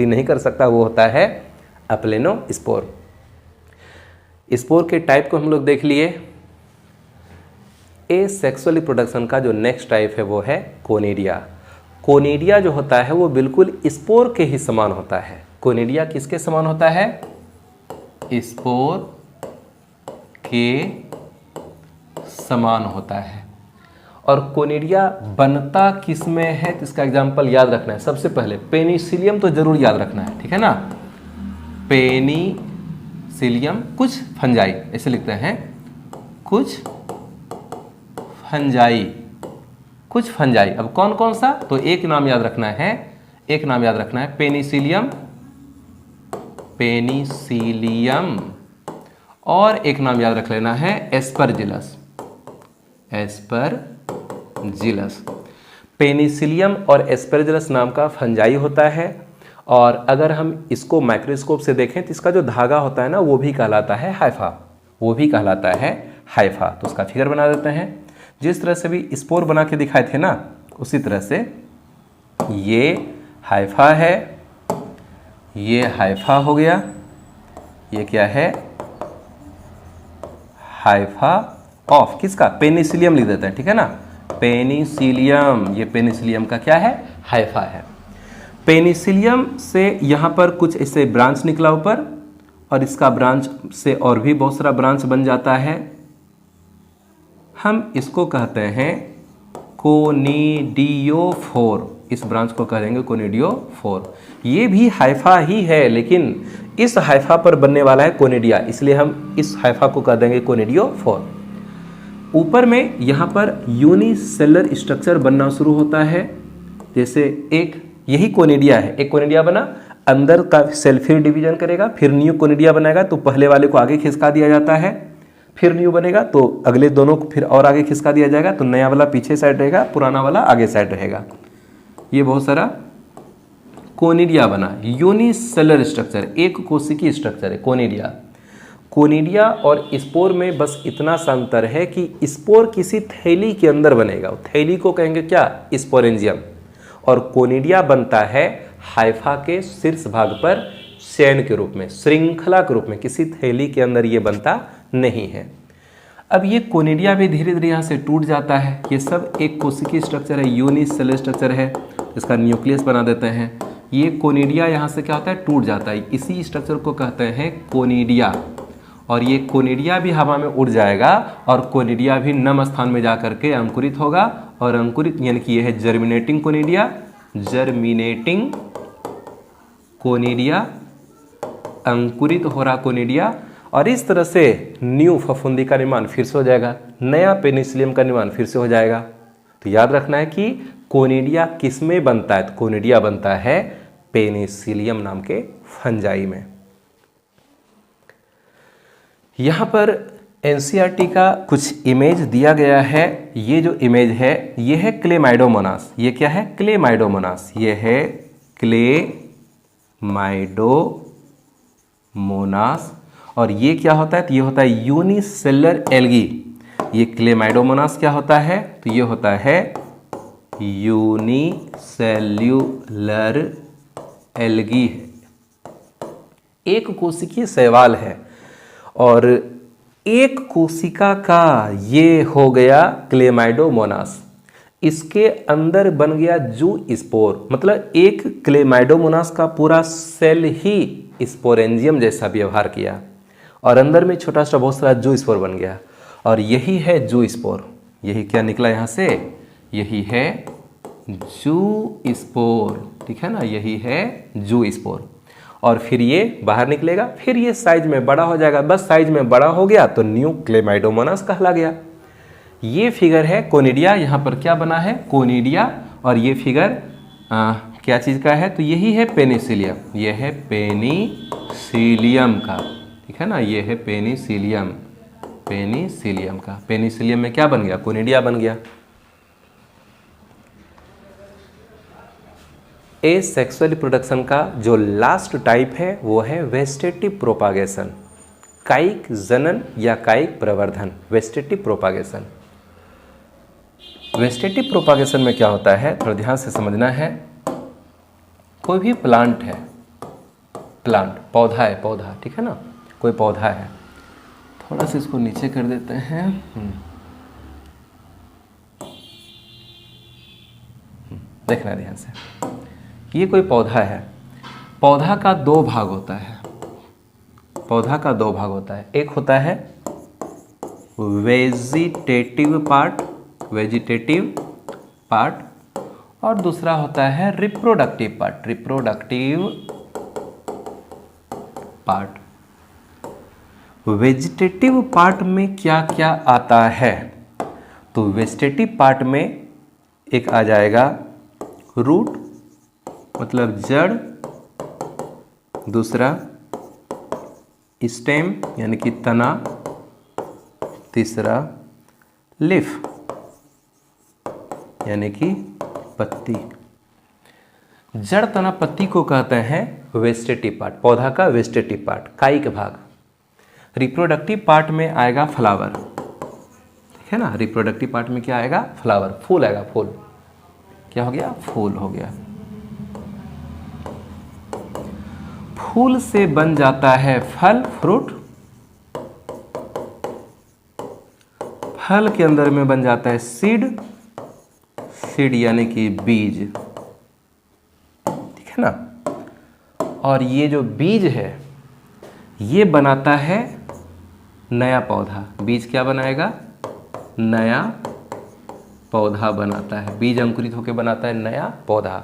नहीं कर सकता वो होता है अप्लेनो स्पोर। स्पोर के टाइप को हम लोग देख लिए। एसेक्सुअल रिप्रोडक्शन का जो नेक्स्ट टाइप है वो है कोनिडिया। कोनिडिया जो होता है वो बिल्कुल स्पोर के ही समान होता है। कोनिडिया किसके समान होता है? स्पोर के समान होता है। और कोनिडिया बनता किस में है? तो इसका एग्जाम्पल याद रखना है। सबसे पहले पेनिसिलियम तो जरूर याद रखना है, ठीक है ना। पेनिसिलियम, कुछ फंजाई, ऐसे लिखते हैं, कुछ फंजाई, कुछ फंजाई। अब कौन कौन सा? तो एक नाम याद रखना है, एक नाम याद रखना है, पेनिसिलियम, पेनिसिलियम, और एक नाम याद रख लेना है एस्परजिलस, एस्परजिलस। पेनिसिलियम और एस्परजिलस नाम का फंजाई होता है, और अगर हम इसको माइक्रोस्कोप से देखें तो इसका जो धागा होता है ना वो भी कहलाता है हाइफा, वो भी कहलाता है हाइफा। तो उसका फिगर बना देते हैं। जिस तरह से भी स्पोर बना के दिखाए थे ना, उसी तरह से ये हाइफा है, ये हाइफा हो गया, ये क्या है? हाइफा ऑफ किसका? पेनिसिलियम लिख देते हैं, ठीक है ना, पेनिसिलियम। ये पेनिसिलियम का क्या है? हाइफा है। पेनिसिलियम से यहाँ पर कुछ ऐसे ब्रांच निकला ऊपर, और इसका ब्रांच से और भी बहुत सारा ब्रांच बन जाता है। हम इसको कहते हैं कोनिडियोफोर, इस ब्रांच को कहेंगे कोनिडियोफोर। ये भी हाइफा ही है, लेकिन इस हाइफा पर बनने वाला है कोनिडिया, इसलिए हम इस हाइफा को कह देंगे कोनिडियोफोर। ऊपर में यहाँ पर यूनिसेलुलर स्ट्रक्चर बनना शुरू होता है। जैसे एक यही कोनिडिया है। एक कोनिडिया बना, अंदर का सेल फिर डिवीजन करेगा, फिर न्यू कोनिडिया बनाएगा, तो पहले वाले को आगे खिसका दिया जाता है, फिर न्यू बनेगा तो अगले दोनों को फिर और आगे खिसका दिया जाएगा, तो नया वाला पीछे साइड रहेगा, पुराना वाला आगे साइड रहेगा। ये बहुत सारा कोनिडिया बना। यूनिसेलर स्ट्रक्चर, एक कोशिकीय स्ट्रक्चर है कोनिडिया। कोनिडिया और स्पोर में बस इतना सा अंतर है कि स्पोर किसी थैली के अंदर बनेगा, थैली को कहेंगे क्या, स्पोरेंजियम, और कोनिडिया बनता है हाइफा के शीर्ष भाग पर चैन के रूप में, श्रृंखला के रूप में, किसी थैली के अंदर ये बनता नहीं है। अब ये कोनिडिया भी धीरे धीरे यहाँ से टूट जाता है। ये सब एक कोशिकीय स्ट्रक्चर है, यूनिसेलर स्ट्रक्चर है, इसका न्यूक्लियस बना देते हैं। ये कोनिडिया यहाँ से क्या होता है, टूट जाता है, इसी स्ट्रक्चर को कहते हैं कोनिडिया। और ये कोनिडिया भी हवा में उड़ जाएगा और कोनिडिया भी नम स्थान में जा करके अंकुरित होगा, और अंकुरित यानी कि ये है जर्मिनेटिंग कोनिडिया, जर्मिनेटिंग कोनिडिया, अंकुरित हो रहा कोनिडिया, और इस तरह से न्यू फफूंदी का निर्माण फिर से हो जाएगा, नया पेनिसिलियम का निर्माण फिर से हो जाएगा। तो याद रखना है कि कोनिडिया किस में बनता है, तो कोनिडिया बनता है पेनिसिलियम नाम के फंजाई में। यहाँ पर एनसीईआरटी का कुछ इमेज दिया गया है। ये जो इमेज है ये है क्लेमाइडोमोनास। ये क्या है, क्लेमाइडोमोनास। ये है क्लेमाइडोमोनास, और ये क्या होता है, तो ये होता है यूनिसेलर एल्गी। ये क्लेमाइडोमोनास क्या होता है, तो ये होता है यूनिसेल्यूलर एल्गी है, एक कोशिकीय शैवाल है। और एक कोशिका का ये हो गया क्लेमाइडोमोनास, इसके अंदर बन गया जूस्पोर, मतलब एक क्लेमाइडोमोनास का पूरा सेल ही स्पोरेंजियम जैसा व्यवहार किया, और अंदर में छोटा सा बहुत सारा जूस्पोर बन गया, और यही है जूस्पोर। यही क्या निकला यहाँ से, यही है जूस्पोर, ठीक है ना, यही है जूस्पोर। और फिर ये बाहर निकलेगा, फिर ये साइज में बड़ा हो जाएगा, बस साइज में बड़ा हो गया तो न्यू क्लेमाइडोमोनास कहला गया। ये फिगर है कोनिडिया, यहाँ पर क्या बना है, कोनिडिया, और ये फिगर क्या चीज़ का है, तो यही है पेनिसिलियम, ये है पेनिसिलियम का, ठीक है ना, ये है पेनिसिलियम, पेनिसिलियम का। पेनिसिलियम में क्या बन गया, कोनिडिया बन गया। एसेक्सुअल रिप्रोडक्शन का जो लास्ट टाइप है वो है वेजिटेटिव प्रोपागेशन, कायिक जनन या कायिक प्रवर्धन, वेजिटेटिव प्रोपागेशन। वेजिटेटिव प्रोपागेशन में क्या होता है, थोड़ा ध्यान से समझना है। कोई भी प्लांट है, प्लांट पौधा है, पौधा, ठीक है ना, कोई पौधा है, थोड़ा सा इसको नीचे कर देते हैं, देखना ध्यान से। ये कोई पौधा है, पौधा का दो भाग होता है, पौधा का दो भाग होता है, एक होता है वेजिटेटिव पार्ट, वेजिटेटिव पार्ट, और दूसरा होता है reproductive part, reproductive part. Vegetative part में क्या क्या आता है, तो वेजिटेटिव पार्ट में एक आ जाएगा रूट मतलब जड़, दूसरा स्टेम यानी कि तना, तीसरा लीफ यानी कि पत्ती। जड़ तना पत्ती को कहते हैं वेजिटेटिव पार्ट, पौधा का वेजिटेटिव पार्ट, कायिक भाग। रिप्रोडक्टिव पार्ट में आएगा फ्लावर, ठीक है ना, रिप्रोडक्टिव पार्ट में क्या आएगा, फ्लावर, फूल आएगा, फूल, क्या हो गया, फूल हो गया। फूल से बन जाता है फल, फ्रूट, फल के अंदर में बन जाता है सीड, सीड यानी कि बीज, ठीक है ना, और ये जो बीज है ये बनाता है नया पौधा। बीज क्या बनाएगा, नया पौधा बनाता है, बीज अंकुरित होकर बनाता है नया पौधा।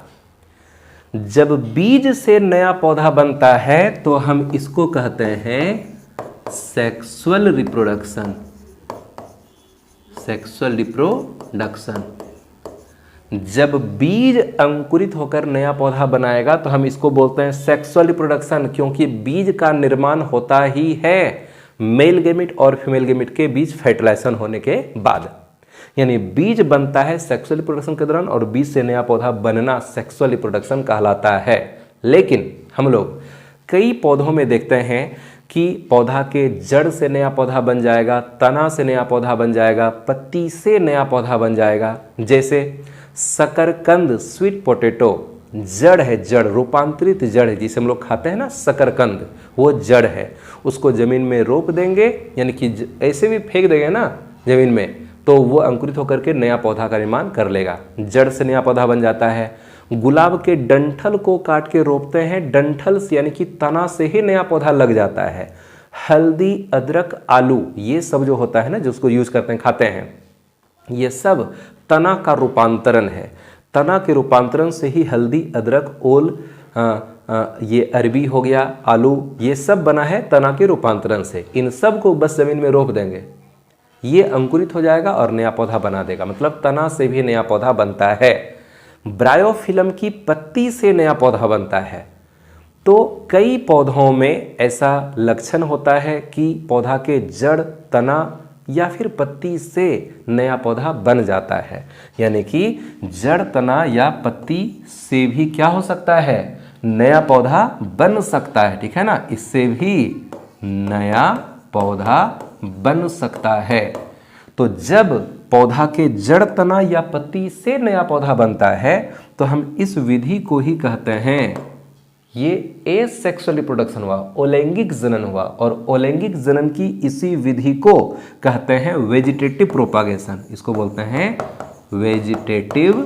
जब बीज से नया पौधा बनता है तो हम इसको कहते हैं सेक्सुअल रिप्रोडक्शन, सेक्सुअल रिप्रोडक्शन। जब बीज अंकुरित होकर नया पौधा बनाएगा तो हम इसको बोलते हैं सेक्सुअल रिप्रोडक्शन, क्योंकि बीज का निर्माण होता ही है मेल गेमिट और फीमेल गेमिट के बीच फर्टिलाइजेशन होने के बाद। यानी बीज बनता है सेक्सुअल रिप्रोडक्शन के दौरान और बीज से नया पौधा बनना सेक्सुअल रिप्रोडक्शन कहलाता है। लेकिन हम लोग कई पौधों में देखते हैं कि पौधा के जड़ से नया पौधा बन जाएगा, तना से नया पौधा बन जाएगा, पत्ती से नया पौधा बन जाएगा। जैसे शकरकंद, स्वीट पोटैटो, जड़ है, जड़ रूपांतरित जड़ है जिसे हम लोग खाते हैं ना शकरकंद, वो जड़ है। उसको जमीन में रोप देंगे, यानी कि ऐसे भी फेंक देंगे ना जमीन में, तो वो अंकुरित होकर के नया पौधा का निर्माण कर लेगा, जड़ से नया पौधा बन जाता है। गुलाब के डंठल को काट के रोपते हैं, डंठल से यानी कि तना से ही नया पौधा लग जाता है। हल्दी, अदरक, आलू, ये सब जो होता है ना, जो उसको यूज करते हैं, खाते हैं, ये सब तना का रूपांतरण है। तना के रूपांतरण से ही हल्दी, अदरक, ओल, ये अरबी हो गया, आलू, ये सब बना है तना के रूपांतरण से। इन सब को बस जमीन में रोप देंगे, ये अंकुरित हो जाएगा और नया पौधा बना देगा। मतलब तना से भी नया पौधा बनता है। ब्रायोफिलम की पत्ती से नया पौधा बनता है। तो कई पौधों में ऐसा लक्षण होता है कि पौधा के जड़, तना या फिर पत्ती से नया पौधा बन जाता है। यानी कि जड़, तना या पत्ती से भी क्या हो सकता है, नया पौधा बन सकता है। ठीक है ना, इससे भी नया पौधा बन सकता है। तो जब पौधा के जड़, तना या पत्ती से नया पौधा बनता है तो हम इस विधि को ही कहते हैं, ये एसेक्सुअल रिप्रोडक्शन हुआ, अलैंगिक जनन हुआ। और अलैंगिक जनन की इसी विधि को कहते हैं वेजिटेटिव प्रोपागेशन। इसको बोलते हैं वेजिटेटिव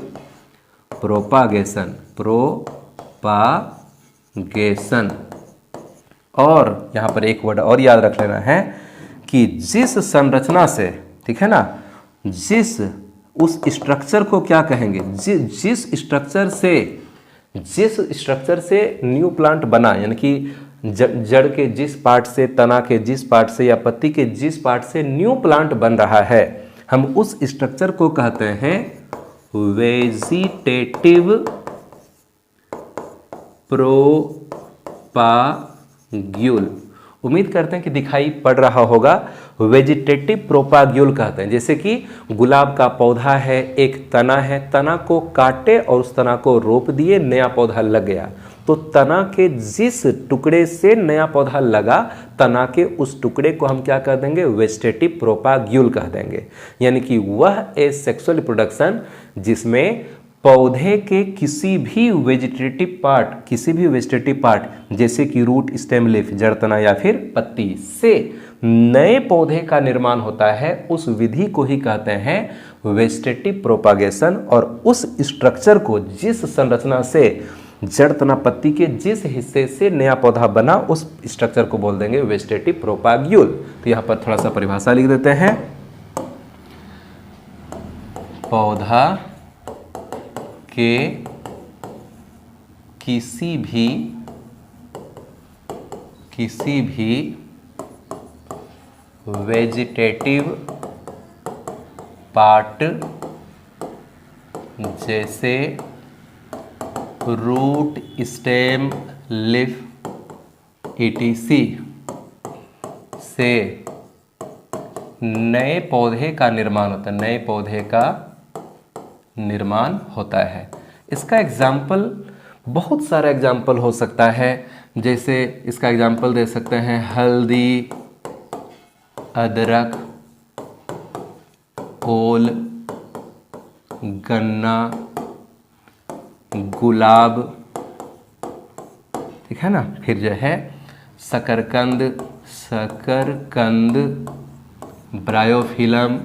प्रोपागेशन, प्रोपागेशन। और यहाँ पर एक वर्ड और याद रख लेना है कि जिस संरचना से, ठीक है ना, जिस उस स्ट्रक्चर को क्या कहेंगे, जिस स्ट्रक्चर से न्यू प्लांट बना, यानी कि जड़ के जिस पार्ट से, तना के जिस पार्ट से या पत्ती के जिस पार्ट से न्यू प्लांट बन रहा है, हम उस स्ट्रक्चर को कहते हैं वेजिटेटिव प्रोपाग्यूल। उम्मीद करते हैं कि दिखाई पड़ रहा होगा। वेजिटेटिव प्रोपाग्यूल कहते हैं। जैसे कि गुलाब का पौधा है, एक तना है, तना को काटे और उस तना को रोप दिए, नया पौधा लग गया। तो तना के जिस टुकड़े से नया पौधा लगा, तना के उस टुकड़े को हम क्या कह देंगे, वेजिटेटिव प्रोपाग्यूल कह देंगे। यानी कि वह एसेक्सुअल रिप्रोडक्शन जिसमें पौधे के किसी भी वेजिटेटिव पार्ट जैसे कि रूट, स्टेम, लीफ, जड़, तना या फिर पत्ती से नए पौधे का निर्माण होता है, उस विधि को ही कहते हैं वेजिटेटिव प्रोपागेशन। और उस स्ट्रक्चर को, जिस संरचना से जड़, तना, पत्ती के जिस हिस्से से नया पौधा बना, उस स्ट्रक्चर को बोल देंगे वेजिटेटिव प्रोपाग्यूल। तो यहाँ पर थोड़ा सा परिभाषा लिख देते हैं। पौधा के किसी भी वेजिटेटिव पार्ट जैसे रूट, स्टेम, लीफ, etc. से नए पौधे का निर्माण होता है, नए पौधे का निर्माण होता है। इसका एग्जाम्पल, बहुत सारा एग्जाम्पल हो सकता है। जैसे इसका एग्जाम्पल दे सकते हैं हल्दी, अदरक, ओल, गन्ना, गुलाब, ठीक है ना। फिर जो है शकरकंद, ब्रायोफिलम,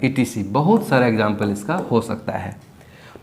etc. बहुत सारा एग्जाम्पल इसका हो सकता है।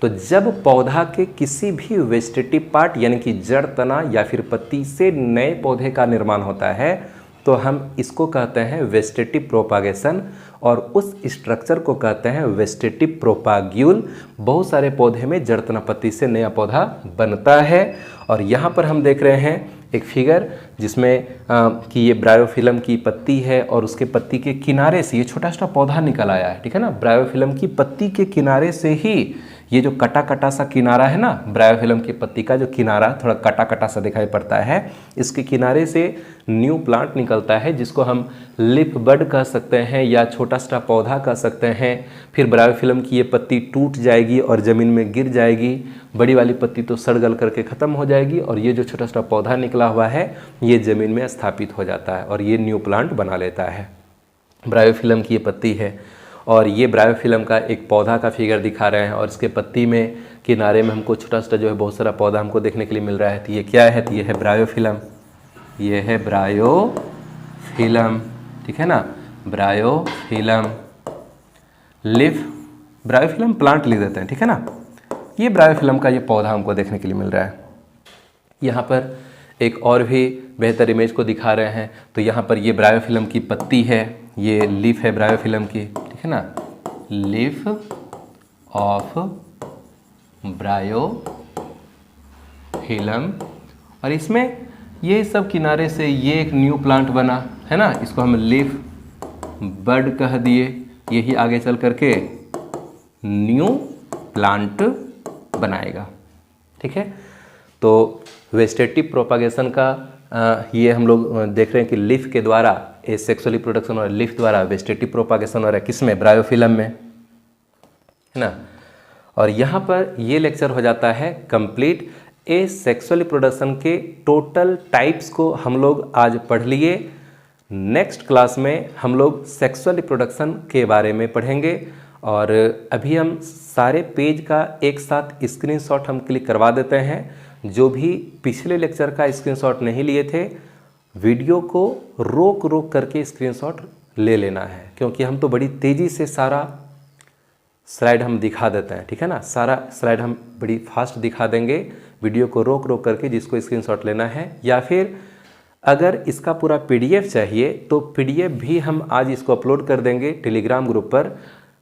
तो जब पौधा के किसी भी वेजिटेटिव पार्ट यानी कि जड़, तना या फिर पत्ती से नए पौधे का निर्माण होता है तो हम इसको कहते हैं वेजिटेटिव प्रोपागेशन और उस स्ट्रक्चर को कहते हैं वेजिटेटिव प्रोपाग्यूल। बहुत सारे पौधे में जड़, तना, पत्ती से नया पौधा बनता है। और यहाँ पर हम देख रहे हैं एक फिगर जिसमें कि ये ब्रायोफिलम की पत्ती है और उसके पत्ती के किनारे से ये छोटा सा पौधा निकल आया है, ठीक है ना। ब्रायोफिलम की पत्ती के किनारे से ही ये जो कटा कटा सा किनारा है ना, ब्रायोफिलम की पत्ती का जो किनारा थोड़ा कटा कटा सा दिखाई पड़ता है, इसके किनारे से न्यू प्लांट निकलता है जिसको हम लिफ बड कह सकते हैं या छोटा सा पौधा कह सकते हैं। फिर ब्रायोफिलम की ये पत्ती टूट जाएगी और ज़मीन में गिर जाएगी, बड़ी वाली पत्ती तो सड़ गल करके ख़त्म हो जाएगी और ये जो छोटा सा पौधा निकला हुआ है ये ज़मीन में स्थापित हो जाता है और ये न्यू प्लांट बना लेता है। ब्रायोफिलम की ये पत्ती है और ये ब्रायोफिलम का एक पौधा का फिगर दिखा रहे हैं और इसके पत्ती में किनारे में हमको छोटा सा जो है बहुत सारा पौधा हमको देखने के लिए मिल रहा है। तो ये क्या है? तो ये है ब्रायोफिलम, ये है ब्रायोफिलम, ठीक है ना, ब्रायोफिलम। लिफ ब्रायोफिलम प्लांट लिख देते हैं, ठीक है ना। ये ब्रायोफिलम का ये पौधा हमको देखने के लिए मिल रहा है। यहाँ पर एक और भी बेहतर इमेज को दिखा रहे हैं। तो यहाँ पर ये ब्रायोफिलम की पत्ती है, ये लीफ है ब्रायोफिलम की, ठीक है ना, लीफ ऑफ ब्रायोफिलम। और इसमें ये सब किनारे से ये एक न्यू प्लांट बना है ना, इसको हम लीफ बड कह दिए। यही आगे चल करके न्यू प्लांट बनाएगा, ठीक है। तो वेजिटेटिव प्रोपागेशन का ये हम लोग देख रहे हैं कि लीफ के द्वारा एसेक्सुअल रिप्रोडक्शन और लीफ द्वारा वेजिटेटिव प्रोपागेशन हो रहा है, किसमें? ब्रायोफिलम में, है ना। और यहाँ पर ये लेक्चर हो जाता है कंप्लीट। एसेक्सुअल रिप्रोडक्शन के टोटल टाइप्स को हम लोग आज पढ़ लिए। नेक्स्ट क्लास में हम लोग सेक्सुअल रिप्रोडक्शन के बारे में पढ़ेंगे और अभी हम सारे पेज का एक साथ स्क्रीनशॉट हम क्लिक करवा देते हैं। जो भी पिछले लेक्चर का स्क्रीनशॉट नहीं लिए थे, वीडियो को रोक रोक करके स्क्रीनशॉट ले लेना है, क्योंकि हम तो बड़ी तेज़ी से सारा स्लाइड हम दिखा देते हैं, ठीक है ना। सारा स्लाइड हम बड़ी फास्ट दिखा देंगे। वीडियो को रोक रोक करके जिसको स्क्रीनशॉट लेना है, या फिर अगर इसका पूरा पीडीएफ चाहिए तो पीडीएफ भी हम आज इसको अपलोड कर देंगे टेलीग्राम ग्रुप पर।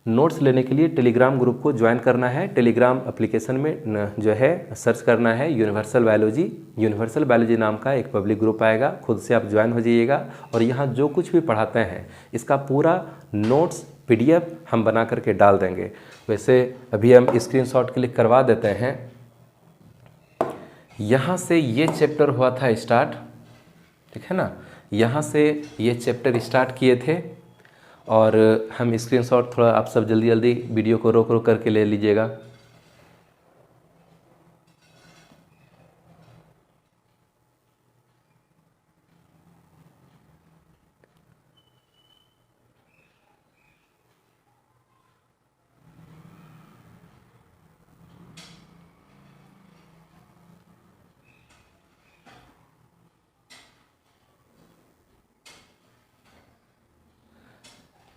नोट्स लेने के लिए टेलीग्राम ग्रुप को ज्वाइन करना है। टेलीग्राम एप्लीकेशन में जो है सर्च करना है यूनिवर्सल बायोलॉजी। यूनिवर्सल बायोलॉजी नाम का एक पब्लिक ग्रुप आएगा, खुद से आप ज्वाइन हो जाइएगा और यहाँ जो कुछ भी पढ़ाते हैं इसका पूरा नोट्स पीडीएफ हम बना करके डाल देंगे। वैसे अभी हम स्क्रीनशॉट क्लिक करवा देते हैं। यहाँ से ये चैप्टर हुआ था स्टार्ट, ठीक है ना। यहाँ से ये चैप्टर स्टार्ट किए थे और हम स्क्रीनशॉट थोड़ा आप सब जल्दी जल्दी वीडियो को रोक रोक करके ले लीजिएगा।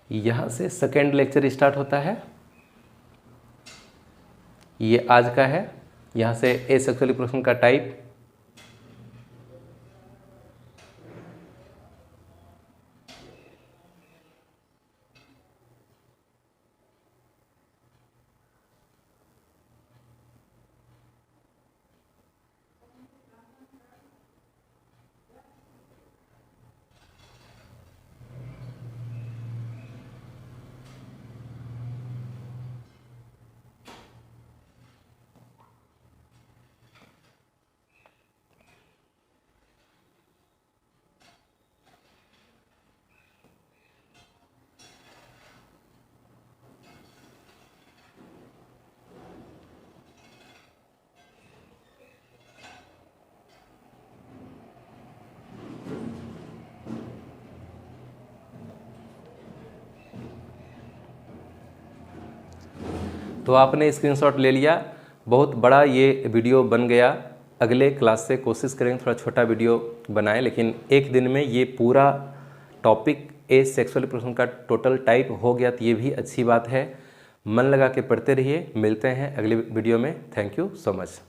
यहाँ से सेकेंड लेक्चर स्टार्ट होता है, ये आज का है। यहाँ से एसेक्सुअल रिप्रोडक्शन का टाइप, तो आपने स्क्रीनशॉट ले लिया। बहुत बड़ा ये वीडियो बन गया। अगले क्लास से कोशिश करेंगे थोड़ा छोटा वीडियो बनाएं, लेकिन एक दिन में ये पूरा टॉपिक एसेक्सुअल रिप्रोडक्शन का टोटल टाइप हो गया, तो ये भी अच्छी बात है। मन लगा के पढ़ते रहिए। मिलते हैं अगले वीडियो में। Thank you so much.